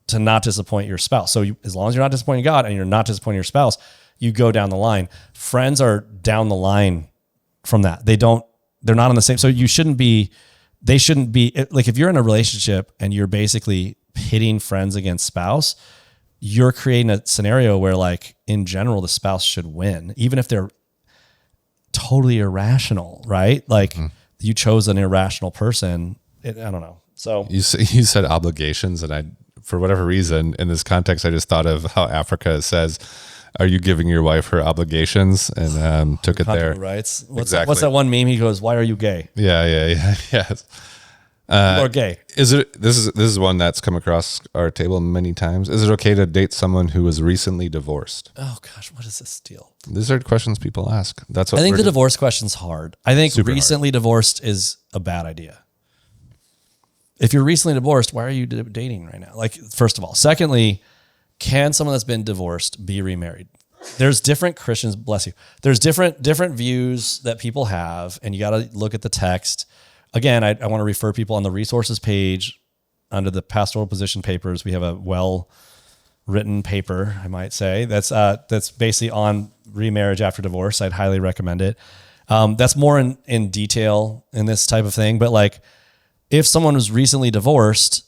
[SPEAKER 1] to not disappoint your spouse. So as long as you're not disappointing God and you're not disappointing your spouse, you go down the line. Friends are down the line from that. They're not on the same. So they shouldn't be like, if you're in a relationship and you're basically pitting friends against spouse, you're creating a scenario where like in general, the spouse should win, even if they're totally irrational, right? Like you chose an irrational person. I don't know. So
[SPEAKER 2] you said obligations, and for whatever reason in this context, I just thought of how Africa says, "Are you giving your wife her obligations?" And took it there.
[SPEAKER 1] Rights. What's
[SPEAKER 2] Exactly.
[SPEAKER 1] that one meme? He goes, "Why are you gay?"
[SPEAKER 2] Yeah.
[SPEAKER 1] Or gay.
[SPEAKER 2] This is one that's come across our table many times. Is it okay to date someone who was recently divorced?
[SPEAKER 1] Oh gosh, what is this deal?
[SPEAKER 2] These are questions people ask. That's what
[SPEAKER 1] I think the divorce question's hard. I think recently divorced is a bad idea. If you're recently divorced, why are you dating right now? Like, first of all. Secondly, can someone that's been divorced be remarried? There's different Christians, bless you. There's different views that people have, and you got to look at the text. Again, I want to refer people on the resources page under the pastoral position papers. We have a well-written paper, I might say, that's basically on remarriage after divorce. I'd highly recommend it. That's more in detail in this type of thing. But like, if someone was recently divorced,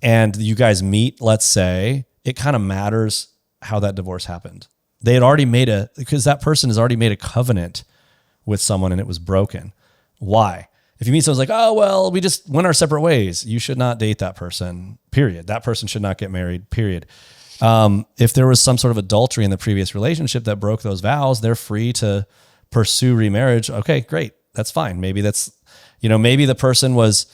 [SPEAKER 1] and you guys meet, let's say, it kind of matters how that divorce happened. They had already because that person has already made a covenant with someone and it was broken. Why? If you meet someone's like, oh, well, we just went our separate ways. You should not date that person, period. That person should not get married, period. If there was some sort of adultery in the previous relationship that broke those vows, they're free to pursue remarriage. Okay, great. That's fine. Maybe maybe the person was,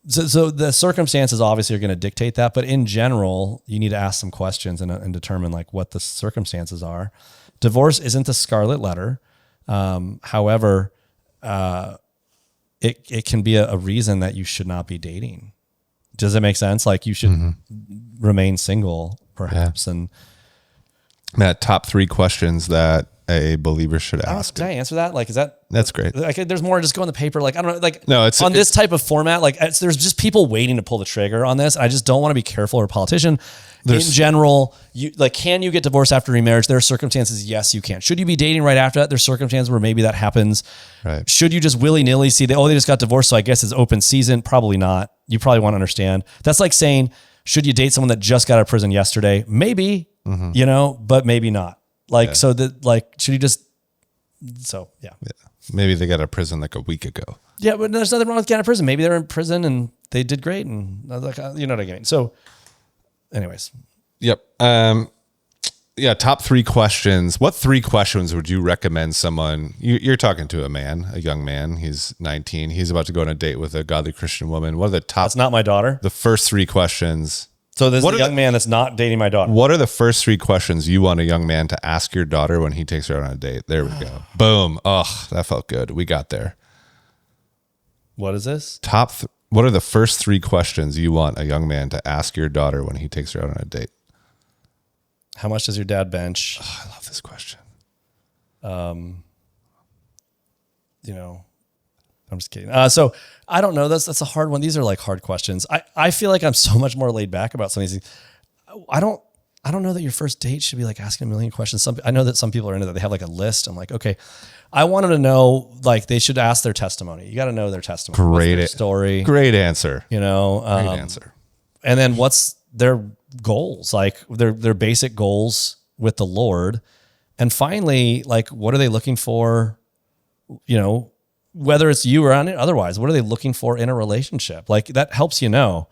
[SPEAKER 1] so the circumstances obviously are going to dictate that, but in general, you need to ask some questions and determine like what the circumstances are. Divorce isn't the scarlet letter. However, it can be a reason that you should not be dating. Does it make sense? Like you should remain single perhaps. And
[SPEAKER 2] Matt, top 3 questions that a believer should ask.
[SPEAKER 1] Can I answer that? Like,
[SPEAKER 2] that's great.
[SPEAKER 1] Like, there's more, just go in the paper. Like, I don't know, like
[SPEAKER 2] no,
[SPEAKER 1] on this type of format, like there's just people waiting to pull the trigger on this. I just don't want to be careful or a politician. In general, can you get divorced after remarriage? There are circumstances. Yes, you can. Should you be dating right after that? There's circumstances where maybe that happens.
[SPEAKER 2] Right.
[SPEAKER 1] Should you just willy-nilly see they just got divorced, so I guess it's open season? Probably not. You probably want to understand. That's like saying, should you date someone that just got out of prison yesterday? Maybe, but maybe not. Should you just, yeah.
[SPEAKER 2] Maybe they got out of prison like a week ago.
[SPEAKER 1] Yeah, but there's nothing wrong with getting out of prison. Maybe they're in prison and they did great, and like, you know what I mean? So anyways.
[SPEAKER 2] Yep. Top 3 questions. What 3 questions would you recommend someone, you're talking to a young man, he's 19, he's about to go on a date with a godly Christian woman. What are the top?
[SPEAKER 1] That's not my daughter.
[SPEAKER 2] The first 3 questions.
[SPEAKER 1] So this is a young man that's not dating my daughter.
[SPEAKER 2] What are the first 3 questions you want a young man to ask your daughter when he takes her out on a date? There we go. Boom. Oh, that felt good. We got there.
[SPEAKER 1] What is this?
[SPEAKER 2] What are the first 3 questions you want a young man to ask your daughter when he takes her out on a date?
[SPEAKER 1] How much does your dad bench?
[SPEAKER 2] Oh, I love this question.
[SPEAKER 1] I'm just kidding. So I don't know. That's a hard one. These are like hard questions. I feel like I'm so much more laid back about some of these things. I don't know that your first date should be like asking a million questions. I know that some people are into that. They have like a list. I'm like, okay, I want them to know, like they should ask their testimony. You got to know their testimony.
[SPEAKER 2] Great
[SPEAKER 1] their story.
[SPEAKER 2] Great answer.
[SPEAKER 1] Great
[SPEAKER 2] answer.
[SPEAKER 1] And then what's their goals? Like their basic goals with the Lord. And finally, like, what are they looking for? Whether it's you or otherwise, what are they looking for in a relationship? Like that helps know.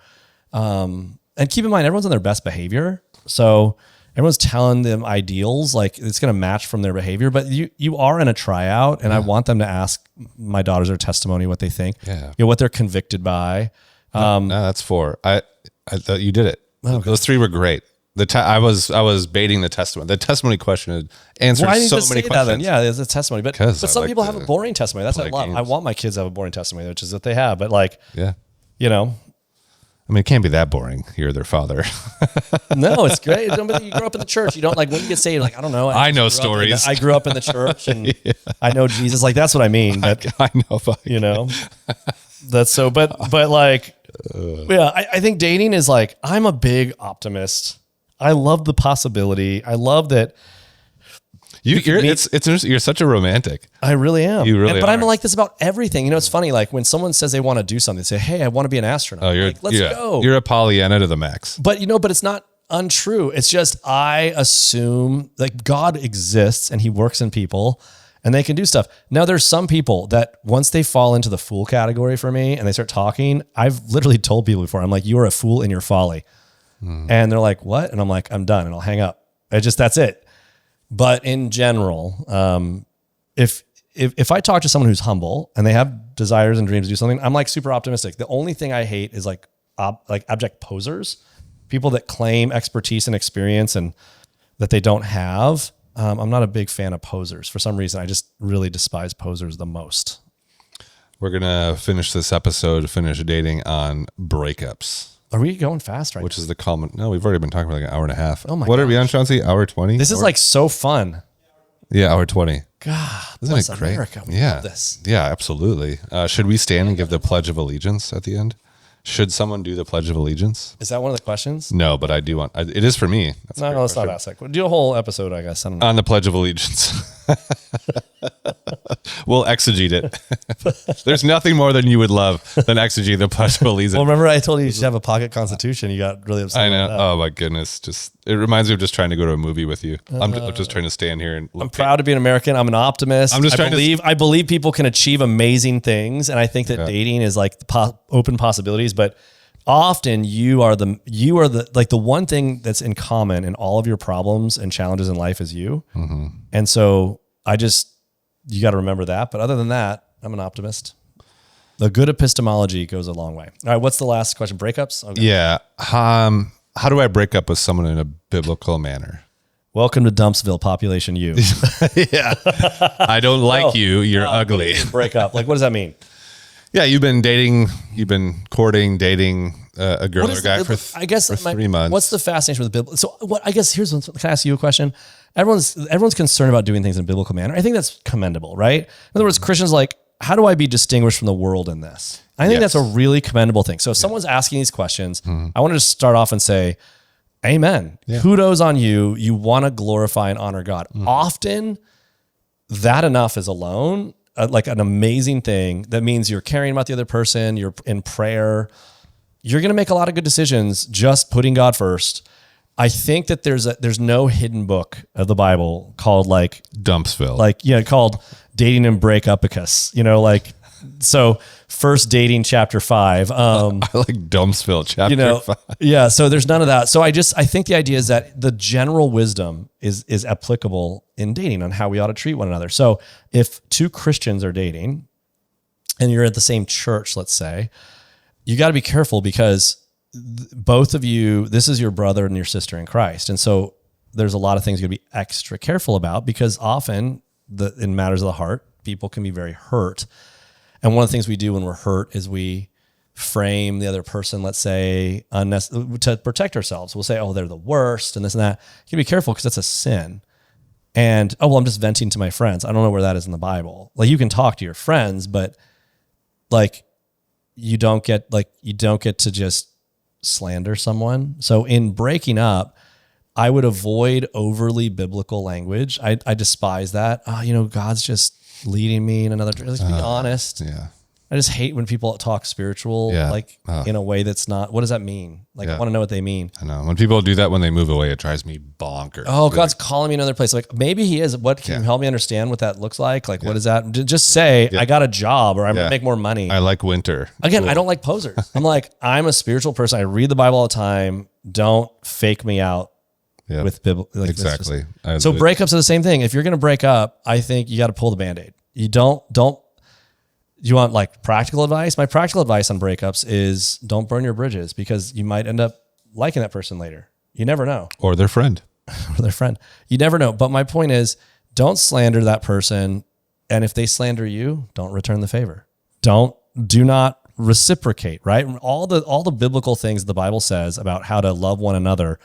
[SPEAKER 1] And keep in mind, everyone's on their best behavior. So everyone's telling them ideals, like it's going to match from their behavior, but you are in a tryout and I want them to ask my daughters their testimony, what they think, what they're convicted by.
[SPEAKER 2] No, that's 4. I thought you did it.
[SPEAKER 1] Oh, okay.
[SPEAKER 2] Those 3 were great. I was baiting the testimony. The testimony question answers so many questions.
[SPEAKER 1] Yeah, it's a testimony, but some people have a boring testimony. That's what I love. I want my kids to have a boring testimony, which is what they have. But like,
[SPEAKER 2] I mean, it can't be that boring. You're their father.
[SPEAKER 1] No, it's great. You grow up in the church. You don't like when you get saved. Like, I don't know.
[SPEAKER 2] I know stories.
[SPEAKER 1] I grew up in the church and I know Jesus. Like that's what I mean. But
[SPEAKER 2] I know.
[SPEAKER 1] That's so. But like, I think dating is like. I'm a big optimist. I love the possibility. I love that.
[SPEAKER 2] It's interesting. You're such a romantic.
[SPEAKER 1] I really am.
[SPEAKER 2] You really
[SPEAKER 1] but
[SPEAKER 2] are.
[SPEAKER 1] I'm like this about everything. It's funny. Like when someone says they want to do something, they say, "Hey, I want to be an astronaut." Let's go.
[SPEAKER 2] You're a Pollyanna to the max.
[SPEAKER 1] But it's not untrue. It's just I assume like God exists and He works in people, and they can do stuff. Now there's some people that once they fall into the fool category for me and they start talking, I've literally told people before, I'm like, "You are a fool in your folly." And they're like, "What?" And I'm like, "I'm done," and I'll hang up. That's it. But in general, if I talk to someone who's humble and they have desires and dreams to do something, I'm like super optimistic. The only thing I hate is like abject posers, people that claim expertise and experience and that they don't have. I'm not a big fan of posers. For some reason, I just really despise posers the most.
[SPEAKER 2] We're gonna finish this episode, finish dating on breakups.
[SPEAKER 1] Are we going fast right
[SPEAKER 2] Which is the common... No, we've already been talking for like an hour and a half.
[SPEAKER 1] Oh my
[SPEAKER 2] What are we on, Chauncey? Hour 20?
[SPEAKER 1] This is like so fun.
[SPEAKER 2] Yeah, hour 20.
[SPEAKER 1] God,
[SPEAKER 2] Isn't it great?
[SPEAKER 1] America. We
[SPEAKER 2] Yeah.
[SPEAKER 1] love this.
[SPEAKER 2] Yeah, absolutely. Should we stand and give the Pledge of Allegiance at the end? Should someone do the Pledge of Allegiance?
[SPEAKER 1] Is that one of the questions?
[SPEAKER 2] No, but I do want... It is for me. That's
[SPEAKER 1] No, let's not ask that. Do a whole episode, I guess. I don't know.
[SPEAKER 2] On the Pledge of Allegiance. We'll exegete it. There's nothing more than you would love than exegete the Pledge of Allegiance.
[SPEAKER 1] Well, remember I told you should have a pocket constitution. You got really upset.
[SPEAKER 2] I know.
[SPEAKER 1] About that.
[SPEAKER 2] Oh my goodness. It reminds me of just trying to go to a movie with you. I'm just trying to stand here and look.
[SPEAKER 1] I'm proud to be an American. I'm an optimist.
[SPEAKER 2] I
[SPEAKER 1] believe people can achieve amazing things. And I think that dating is like open possibilities, but often you are the one thing that's in common in all of your problems and challenges in life is you. Mm-hmm. And so you got to remember that. But other than that, I'm an optimist. The good epistemology goes a long way. All right. What's the last question? Breakups? Okay.
[SPEAKER 2] Yeah. How do I break up with someone in a biblical manner?
[SPEAKER 1] Welcome to Dumpsville, population you.
[SPEAKER 2] Yeah. I don't like you. You're ugly.
[SPEAKER 1] Break up. Like, what does that mean?
[SPEAKER 2] Yeah. You've been courting, dating a girl or a guy for 3 months.
[SPEAKER 1] What's the fascination with the Bible? So what, I guess can I ask you a question? Everyone's concerned about doing things in a biblical manner. I think that's commendable, right? In other words, Christians like, how do I be distinguished from the world in this? I think that's a really commendable thing. So if someone's asking these questions, I want to just start off and say, amen. Yeah. Kudos on you. You want to glorify and honor God. Often that enough is alone like an amazing thing. That means you're caring about the other person. You're in prayer. You're going to make a lot of good decisions just putting God first. I think that there's no hidden book of the Bible called like
[SPEAKER 2] Dumpsville,
[SPEAKER 1] called Dating and Breakupicus, so First Dating chapter 5.
[SPEAKER 2] I like Dumpsville chapter 5.
[SPEAKER 1] Yeah. So there's none of that. So I think the idea is that the general wisdom is applicable in dating on how we ought to treat one another. So if two Christians are dating and you're at the same church, let's say, you got to be careful because both of you, this is your brother and your sister in Christ. And so there's a lot of things you're going to be extra careful about because often in matters of the heart, people can be very hurt. And one of the things we do when we're hurt is we frame the other person, let's say, to protect ourselves. We'll say, oh, they're the worst and this and that. You can be careful because that's a sin. And, I'm just venting to my friends. I don't know where that is in the Bible. Like you can talk to your friends, but like you don't get to just slander someone. So in breaking up, I would avoid overly biblical language. I despise that. God's just leading me in another direction. Let's be honest.
[SPEAKER 2] Yeah.
[SPEAKER 1] I just hate when people talk spiritual, in a way that's not, what does that mean? I want to know what they mean.
[SPEAKER 2] I know. When people do that, when they move away, it drives me bonkers.
[SPEAKER 1] Oh, God's calling me another place. Like maybe he is. What can you help me understand what that looks like? Like, what is that? Just say, I got a job or I'm going to make more money.
[SPEAKER 2] I like winter.
[SPEAKER 1] Again, I don't like posers. I'm a spiritual person. I read the Bible all the time. Don't fake me out.
[SPEAKER 2] Yep.
[SPEAKER 1] With biblical,
[SPEAKER 2] exactly.
[SPEAKER 1] So breakups are the same thing. If you're going to break up, I think you got to pull the Band-Aid. You want like practical advice? My practical advice on breakups is don't burn your bridges because you might end up liking that person later. You never know.
[SPEAKER 2] Or their friend.
[SPEAKER 1] You never know. But my point is don't slander that person. And if they slander you, don't return the favor. Do not reciprocate, right? All the biblical things the Bible says about how to love one another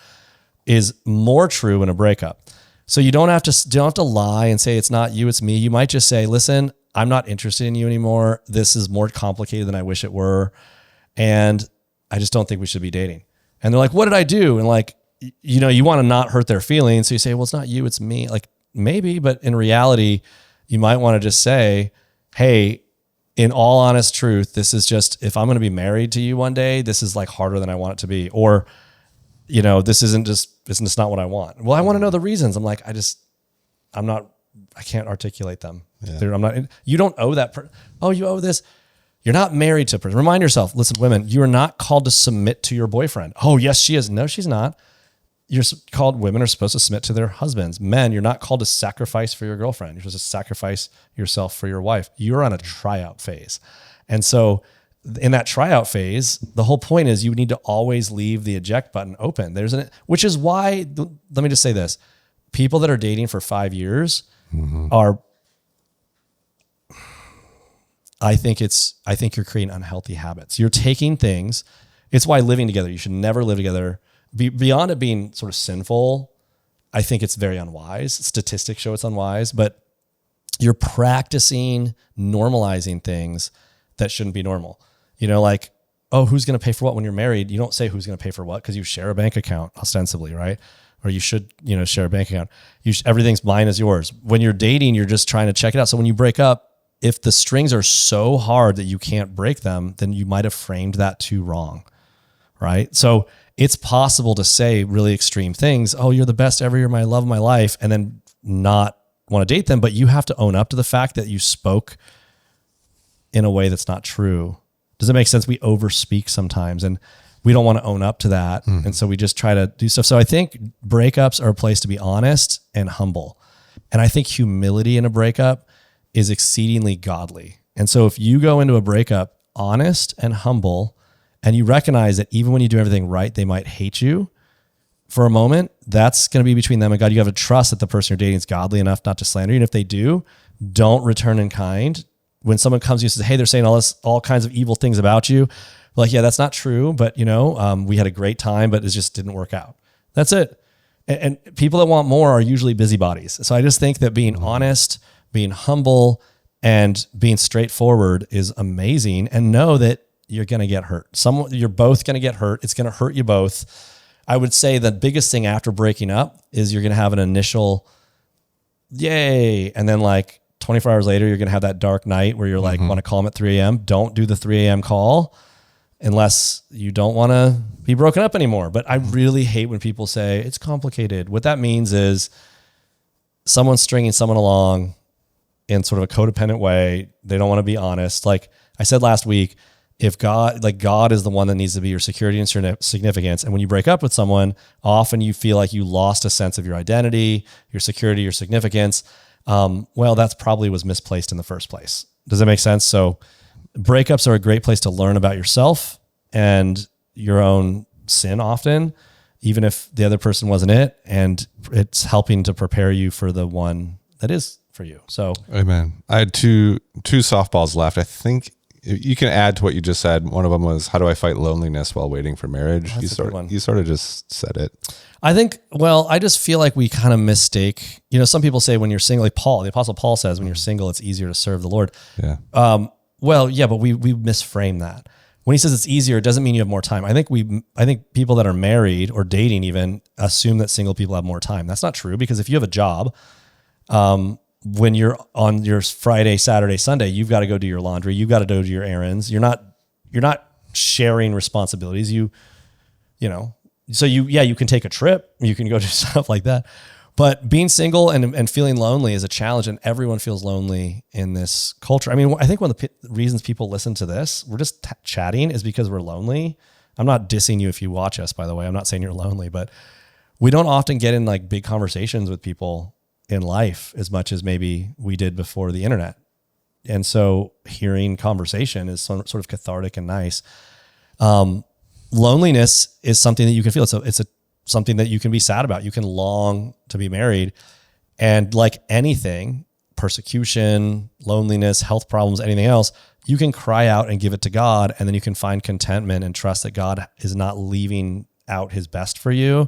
[SPEAKER 1] is more true in a breakup. So you don't have to lie and say it's not you, it's me. You might just say, listen, I'm not interested in you anymore. This is more complicated than I wish it were. And I just don't think we should be dating. And they're like, what did I do? And like, you want to not hurt their feelings. So you say, well, it's not you, it's me. Like maybe, but in reality, you might want to just say, hey, in all honest truth, this is just, if I'm going to be married to you one day, this is like harder than I want it to be. Or, this isn't just not what I want. Well, I want to know the reasons. I'm like, I can't articulate them. Yeah. You don't owe that person. Oh, you owe this. You're not married to a person. Remind yourself, listen, women, you are not called to submit to your boyfriend. Oh, yes, she is. No, she's not. Women are supposed to submit to their husbands. Men, you're not called to sacrifice for your girlfriend. You're supposed to sacrifice yourself for your wife. You're on a tryout phase. And so in that tryout phase, the whole point is you need to always leave the eject button open. Which is why, let me just say this. People that are dating for 5 years are, I think you're creating unhealthy habits. You're taking things. It's why living together, you should never live together. Beyond it being sort of sinful, I think it's very unwise. Statistics show it's unwise, but you're practicing normalizing things that shouldn't be normal. Like, oh, who's going to pay for what when you're married? You don't say who's going to pay for what because you share a bank account ostensibly, right? or you should, share a bank account. Everything's mine is yours. When you're dating, you're just trying to check it out. So when you break up, if the strings are so hard that you can't break them, then you might have framed that too wrong, right? So it's possible to say really extreme things. Oh, you're the best ever. You're my love of my life. And then not want to date them. But you have to own up to the fact that you spoke in a way that's not true. Does it make sense? We overspeak sometimes and we don't want to own up to that. And so we just try to do stuff. So I think breakups are a place to be honest and humble. And I think humility in a breakup is exceedingly godly. And so if you go into a breakup honest and humble, and you recognize that even when you do everything right, they might hate you for a moment, that's going to be between them and God. You have to trust that the person you're dating is godly enough not to slander you. And if they do, don't return in kind. When someone comes to you and says, hey, they're saying all kinds of evil things about you, like, yeah, that's not true, but we had a great time, but it just didn't work out. That's it. And people that want more are usually busybodies. So I just think that being honest, being humble, and being straightforward is amazing. And know that you're going to get hurt. You're both going to get hurt. It's going to hurt you both. I would say the biggest thing after breaking up is you're going to have an initial yay. And then like 24 hours later, you're going to have that dark night where you're like, want to call them at 3 a.m. Don't do the 3 a.m. call unless you don't want to be broken up anymore. But I really hate when people say it's complicated. What that means is someone's stringing someone along in sort of a codependent way. They don't want to be honest. Like I said last week, if God is the one that needs to be your security and significance. And when you break up with someone, often you feel like you lost a sense of your identity, your security, your significance. Well, that's probably was misplaced in the first place. Does that make sense? So breakups are a great place to learn about yourself and your own sin often, even if the other person wasn't it. And it's helping to prepare you for the one that is for you. So,
[SPEAKER 2] amen. I had two softballs left. I think you can add to what you just said. One of them was, how do I fight loneliness while waiting for marriage? You sort of just said it.
[SPEAKER 1] I think, I just feel like we kind of mistake, some people say when you're single, like the Apostle Paul says, when you're single, it's easier to serve the Lord.
[SPEAKER 2] Yeah.
[SPEAKER 1] But we misframe that. When he says it's easier, it doesn't mean you have more time. I think people that are married or dating even assume that single people have more time. That's not true, because if you have a job, when you're on your Friday, Saturday, Sunday, you've got to go do your laundry. You've got to go do your errands. You're not sharing responsibilities. You can take a trip. You can go do stuff like that. But being single and feeling lonely is a challenge, and everyone feels lonely in this culture. I mean, I think one of the reasons people listen to this, we're just chatting, is because we're lonely. I'm not dissing you if you watch us, by the way. I'm not saying you're lonely, but we don't often get in like big conversations with people in life as much as maybe we did before the internet. And so hearing conversation is sort of cathartic and nice. Loneliness is something that you can feel. It's something that you can be sad about. You can long to be married, and like anything, persecution, loneliness, health problems, anything else, you can cry out and give it to God. And then you can find contentment and trust that God is not leaving out his best for you.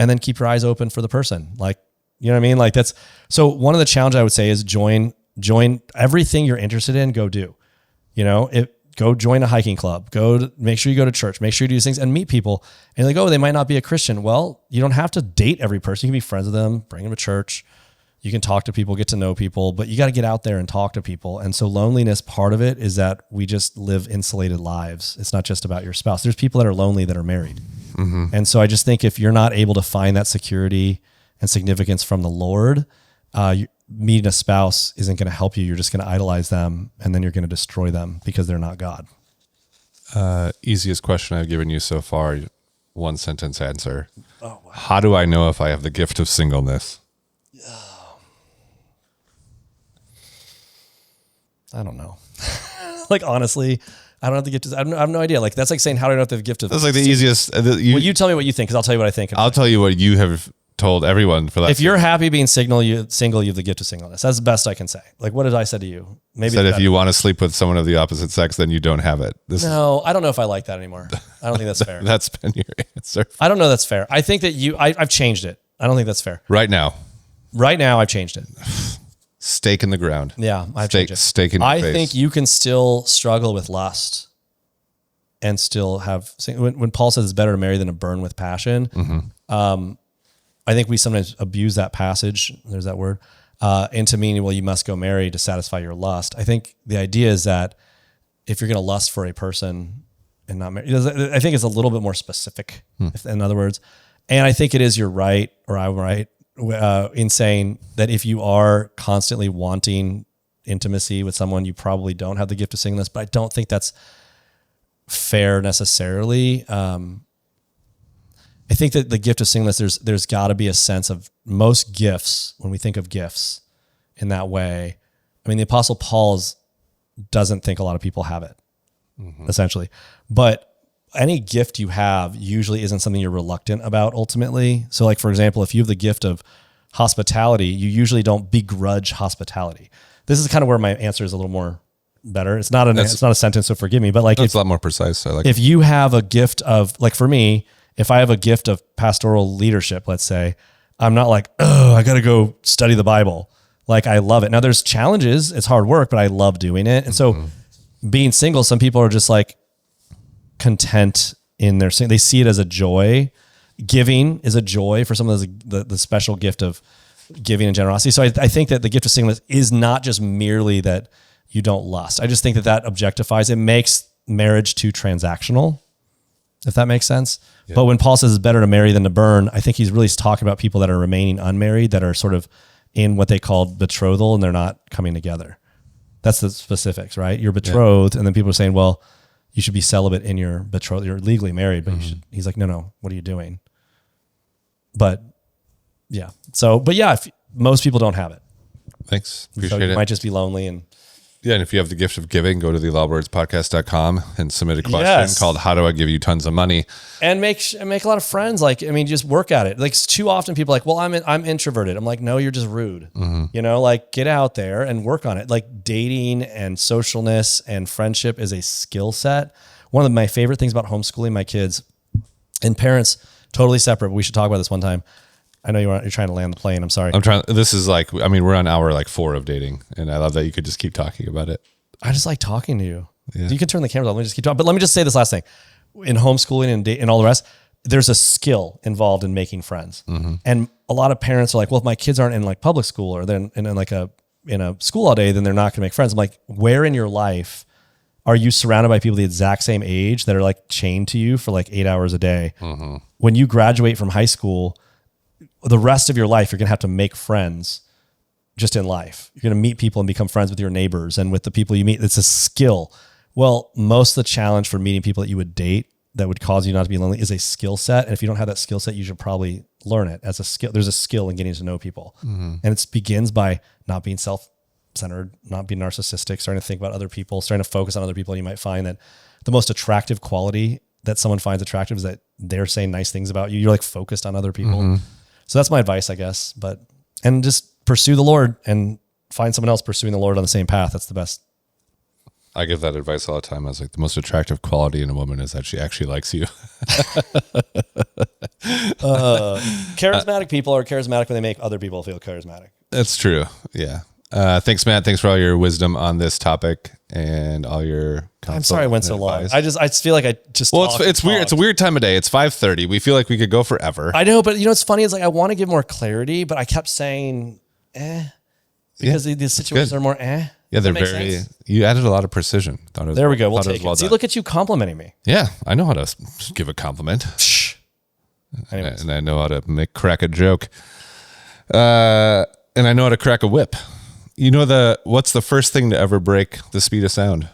[SPEAKER 1] And then keep your eyes open for the person. Like, you know what I mean? Like so one of the challenges I would say is join everything you're interested in, go do, go join a hiking club, make sure you go to church, make sure you do these things and meet people. And you're like, oh, they might not be a Christian. Well, you don't have to date every person. You can be friends with them, bring them to church. You can talk to people, get to know people, but you got to get out there and talk to people. And so loneliness, part of it is that we just live insulated lives. It's not just about your spouse. There's people that are lonely that are married. Mm-hmm. And so I just think if you're not able to find that security and significance from the Lord, meeting a spouse isn't going to help you. You're just going to idolize them, and then you're going to destroy them because they're not God.
[SPEAKER 2] Easiest question I've given you so far, one sentence answer.
[SPEAKER 1] Oh, wow.
[SPEAKER 2] How do I know if I have the gift of singleness?
[SPEAKER 1] I don't know. Like, honestly, I don't have the gift of, I have no idea. Like, that's like saying, how do I know if the gift of...
[SPEAKER 2] That's like the easiest...
[SPEAKER 1] you tell me what you think, because I'll tell you what I think.
[SPEAKER 2] I'll tell you what you have told everyone for that.
[SPEAKER 1] If you're happy being single, you have the gift of singleness. That's the best I can say. Like, what did I say to you? Maybe
[SPEAKER 2] said if you want to sleep with someone of the opposite sex, then you don't have it.
[SPEAKER 1] No, I don't know if I like that anymore. I don't think that's fair.
[SPEAKER 2] That's been your answer.
[SPEAKER 1] I don't know that's fair. I think that I've changed it. I don't think that's fair.
[SPEAKER 2] Right now,
[SPEAKER 1] I've changed it.
[SPEAKER 2] Stake in the ground.
[SPEAKER 1] Yeah, I've changed it.
[SPEAKER 2] Stake in your face.
[SPEAKER 1] I think you can still struggle with lust. and still have, when Paul says it's better to marry than to burn with passion, I think we sometimes abuse that passage, there's that word, into meaning, well, you must go marry to satisfy your lust. I think the idea is that if you're going to lust for a person and not marry, I think it's a little bit more specific, in other words. And I think it is, you're right, or I'm right, in saying that if you are constantly wanting intimacy with someone, you probably don't have the gift of singleness, but I don't think that's fair necessarily. I think that the gift of singleness, there's got to be a sense of most gifts, when we think of gifts in that way. I mean, the Apostle Paul doesn't think a lot of people have it, essentially. But any gift you have usually isn't something you're reluctant about ultimately. So like, for example, if you have the gift of hospitality, you usually don't begrudge hospitality. This is kind of where my answer is a little more better. It's not a sentence, so forgive me, but like,
[SPEAKER 2] it's a lot more precise. I like
[SPEAKER 1] if you have a gift of, like for me, if I have a gift of pastoral leadership, let's say, I'm not like, oh, I got to go study the Bible. Like, I love it. Now there's challenges. It's hard work, but I love doing it. And so being single, some people are just like content in their they see it as a joy. Giving is a joy for some of the special gift of giving and generosity. So I think that the gift of singleness is not just merely that you don't lust. I just think that objectifies, it makes marriage too transactional, if that makes sense. Yeah. But when Paul says it's better to marry than to burn, I think he's really talking about people that are remaining unmarried, that are sort of in what they call betrothal, and they're not coming together. That's the specifics, right? You're betrothed, and then people are saying, well, you should be celibate in your betrothal. You're legally married, but you should. He's like, no, what are you doing? But yeah. So, but yeah, most people don't have it.
[SPEAKER 2] Thanks. Appreciate
[SPEAKER 1] so you
[SPEAKER 2] it.
[SPEAKER 1] might just be lonely. And
[SPEAKER 2] if you have the gift of giving, go to thelawwordspodcast.com and submit a question called "How do I give you tons of money?" and
[SPEAKER 1] make a lot of friends. Like, I mean, just work at it. Like, too often people are like, well, I'm introverted. I'm like, no, you're just rude. You know, like, get out there and work on it. Like, dating and socialness and friendship is a skill set. One of my favorite things about homeschooling my kids, and parents, totally separate, but we should talk about this one time. I know you're trying to land the plane. I'm sorry.
[SPEAKER 2] This is like, I mean, we're on hour like 4 of dating, and I love that you could just keep talking about it.
[SPEAKER 1] I just like talking to you. Yeah. You can turn the cameras off. Let me just keep talking. But let me just say this last thing. In homeschooling and all the rest, there's a skill involved in making friends. And a lot of parents are like, well, if my kids aren't in like public school or they're in a school all day, then they're not going to make friends. I'm like, where in your life are you surrounded by people the exact same age that are like chained to you for like 8 hours a day? When you graduate from high school, the rest of your life, you're going to have to make friends just in life. You're going to meet people and become friends with your neighbors and with the people you meet. It's a skill. Well, most of the challenge for meeting people that you would date that would cause you not to be lonely is a skill set. And if you don't have that skill set, you should probably learn it as a skill. There's a skill in getting to know people. And it begins by not being self-centered, not being narcissistic, starting to think about other people, starting to focus on other people. And you might find that the most attractive quality that someone finds attractive is that they're saying nice things about you. You're like focused on other people. So that's my advice, I guess. And just pursue the Lord and find someone else pursuing the Lord on the same path. That's the best.
[SPEAKER 2] I give that advice all the time. I was like, the most attractive quality in a woman is that she actually likes you.
[SPEAKER 1] Charismatic people are charismatic when they make other people feel charismatic.
[SPEAKER 2] That's true. Yeah. Thanks, Matt. Thanks for all your wisdom on this topic and all your counsel.
[SPEAKER 1] I'm sorry I went so long. I just feel like I just
[SPEAKER 2] it's weird. It's a weird time of day. It's 5:30. We feel like we could go forever.
[SPEAKER 1] I know, but you know what's funny is like I want to give more clarity, but I kept saying because the situations are more
[SPEAKER 2] Yeah, they're very sense? You added a lot of precision.
[SPEAKER 1] There we go. We'll take it. See, look at you complimenting me.
[SPEAKER 2] Yeah, I know how to give a compliment. And I know how to crack a joke. And I know how to crack a whip. You know what's the first thing to ever break the speed of sound?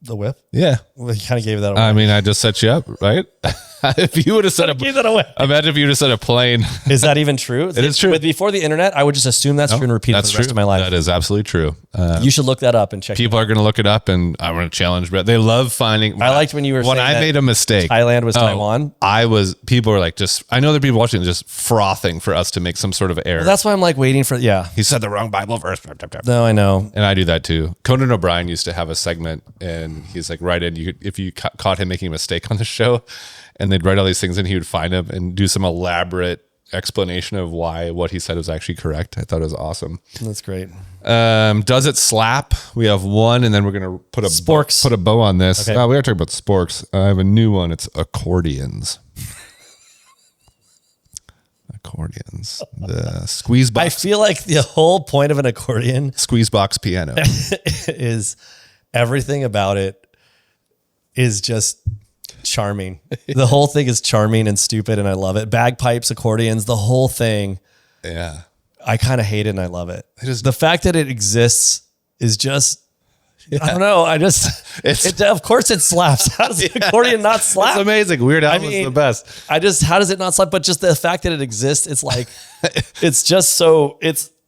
[SPEAKER 1] The whip?
[SPEAKER 2] Yeah.
[SPEAKER 1] Well, you kind of gave that away.
[SPEAKER 2] I mean, I just set you up, right? If you would have said
[SPEAKER 1] gave that away.
[SPEAKER 2] Imagine if you would have said a plane.
[SPEAKER 1] Is that even true?
[SPEAKER 2] It is true.
[SPEAKER 1] But before the internet, I would just assume that's true and repeat it for the rest of my life.
[SPEAKER 2] That is absolutely true.
[SPEAKER 1] You should look that up and check.
[SPEAKER 2] People are going to look it up, and I'm going to challenge Brett. They love finding.
[SPEAKER 1] I liked when you were saying
[SPEAKER 2] I made a mistake.
[SPEAKER 1] Thailand was Taiwan.
[SPEAKER 2] People were like, I know there are people watching just frothing for us to make some sort of error.
[SPEAKER 1] Well, that's why I'm like waiting for,
[SPEAKER 2] He said the wrong Bible verse.
[SPEAKER 1] No, I know.
[SPEAKER 2] And I do that too. Conan O'Brien used to have a segment, and he's like, write in, if you caught him making a mistake on the show, and they'd write all these things and he would find them and do some elaborate explanation of why what he said was actually correct. I thought it was awesome.
[SPEAKER 1] That's great.
[SPEAKER 2] Does it slap? We have one, and then we're gonna put a bow on this.
[SPEAKER 1] Okay.
[SPEAKER 2] We gotta talk about sporks. I have a new one. It's accordions. Accordions. The squeeze box.
[SPEAKER 1] I feel like the whole point of an accordion
[SPEAKER 2] squeeze box piano
[SPEAKER 1] is everything about it is just charming. The whole thing is charming and stupid, and I love it. Bagpipes, accordions, the whole thing.
[SPEAKER 2] Yeah.
[SPEAKER 1] I kind of hate it and I love it. The fact that it exists is just, I don't know. Of course it slaps. How does the accordion not slap?
[SPEAKER 2] It's amazing. Weird Al was the best.
[SPEAKER 1] How does it not slap? But just the fact that it exists, it's like, it's just so,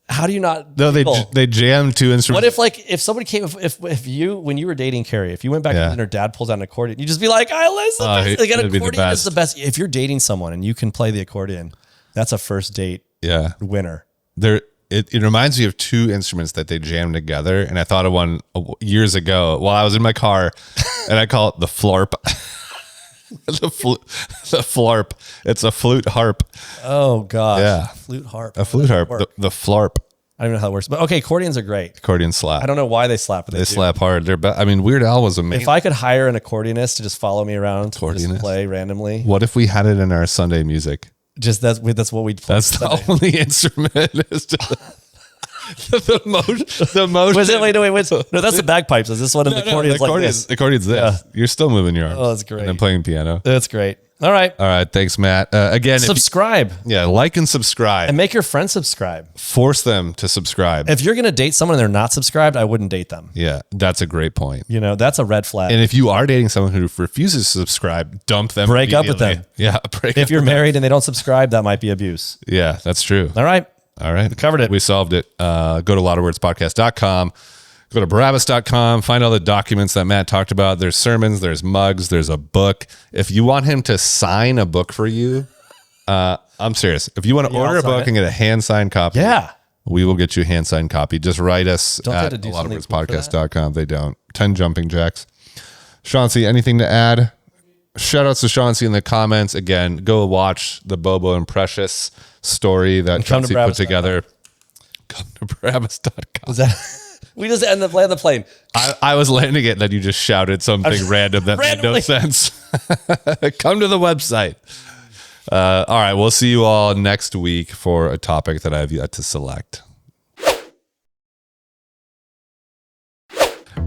[SPEAKER 1] how do you not?
[SPEAKER 2] No, they jammed two instruments.
[SPEAKER 1] What if somebody came, if you, when you were dating Carrie, if you went back and her dad pulls out an accordion, you just be like, an accordion is the best. If you're dating someone and you can play the accordion, that's a first date winner.
[SPEAKER 2] It reminds me of two instruments that they jammed together, and I thought of one years ago while I was in my car, and I call it the florp. the florp. It's a flute harp.
[SPEAKER 1] Oh gosh.
[SPEAKER 2] Yeah.
[SPEAKER 1] Flute harp.
[SPEAKER 2] A flute harp. The florp.
[SPEAKER 1] I don't know how it works, but okay, accordions are great.
[SPEAKER 2] Accordion slap.
[SPEAKER 1] I don't know why they slap, but
[SPEAKER 2] they slap hard. Weird Al was amazing.
[SPEAKER 1] If I could hire an accordionist to just follow me around, to just play randomly.
[SPEAKER 2] What if we had it in our Sunday music?
[SPEAKER 1] Just that's what we'd play.
[SPEAKER 2] That's the only instrument. Is the motion.
[SPEAKER 1] Was it? Wait. No, that's the bagpipes. Is this one of the accordions?
[SPEAKER 2] The accordion's this. Yeah. You're still moving your arms.
[SPEAKER 1] Oh, that's great.
[SPEAKER 2] And then playing piano.
[SPEAKER 1] That's great. All right.
[SPEAKER 2] Thanks, Matt. Again,
[SPEAKER 1] subscribe.
[SPEAKER 2] Like and subscribe.
[SPEAKER 1] And make your friends subscribe.
[SPEAKER 2] Force them to subscribe.
[SPEAKER 1] If you're going to date someone and they're not subscribed, I wouldn't date them.
[SPEAKER 2] Yeah, that's a great point.
[SPEAKER 1] That's a red flag.
[SPEAKER 2] And if you are dating someone who refuses to subscribe, dump them.
[SPEAKER 1] Break up with them.
[SPEAKER 2] Yeah,
[SPEAKER 1] if you're married and they don't subscribe, that might be abuse.
[SPEAKER 2] Yeah, that's true.
[SPEAKER 1] All right.
[SPEAKER 2] We
[SPEAKER 1] covered it.
[SPEAKER 2] We solved it. Go to loudofwordspodcast.com. Go to Barabbas.com, find all the documents that Matt talked about. There's sermons, there's mugs, there's a book. If you want him to sign a book for you, I'm serious. If you want to order a book and get a hand-signed copy, we will get you a hand-signed copy. Just write us at loudofwordspodcast.com. They don't. 10 jumping jacks. Chauncey, anything to add? Shout-outs to Chauncey in the comments. Again, go watch the Bobo and Precious story that Chauncey put together. Come to Barabbas.com.
[SPEAKER 1] Is that... We just end up landing the plane.
[SPEAKER 2] I was landing it, and then you just shouted something random that made no sense. Come to the website. All right, we'll see you all next week for a topic that I have yet to select.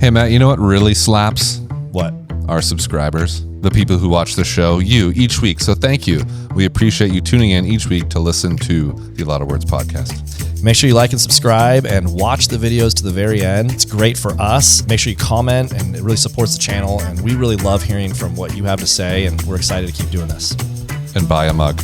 [SPEAKER 2] Hey, Matt, you know what really slaps?
[SPEAKER 1] What?
[SPEAKER 2] Our subscribers, the people who watch the show, you, each week. So thank you. We appreciate you tuning in each week to listen to the A Lot of Words podcast.
[SPEAKER 1] Make sure you like and subscribe and watch the videos to the very end. It's great for us. Make sure you comment, and it really supports the channel. And we really love hearing from what you have to say, and we're excited to keep doing this.
[SPEAKER 2] And buy a mug.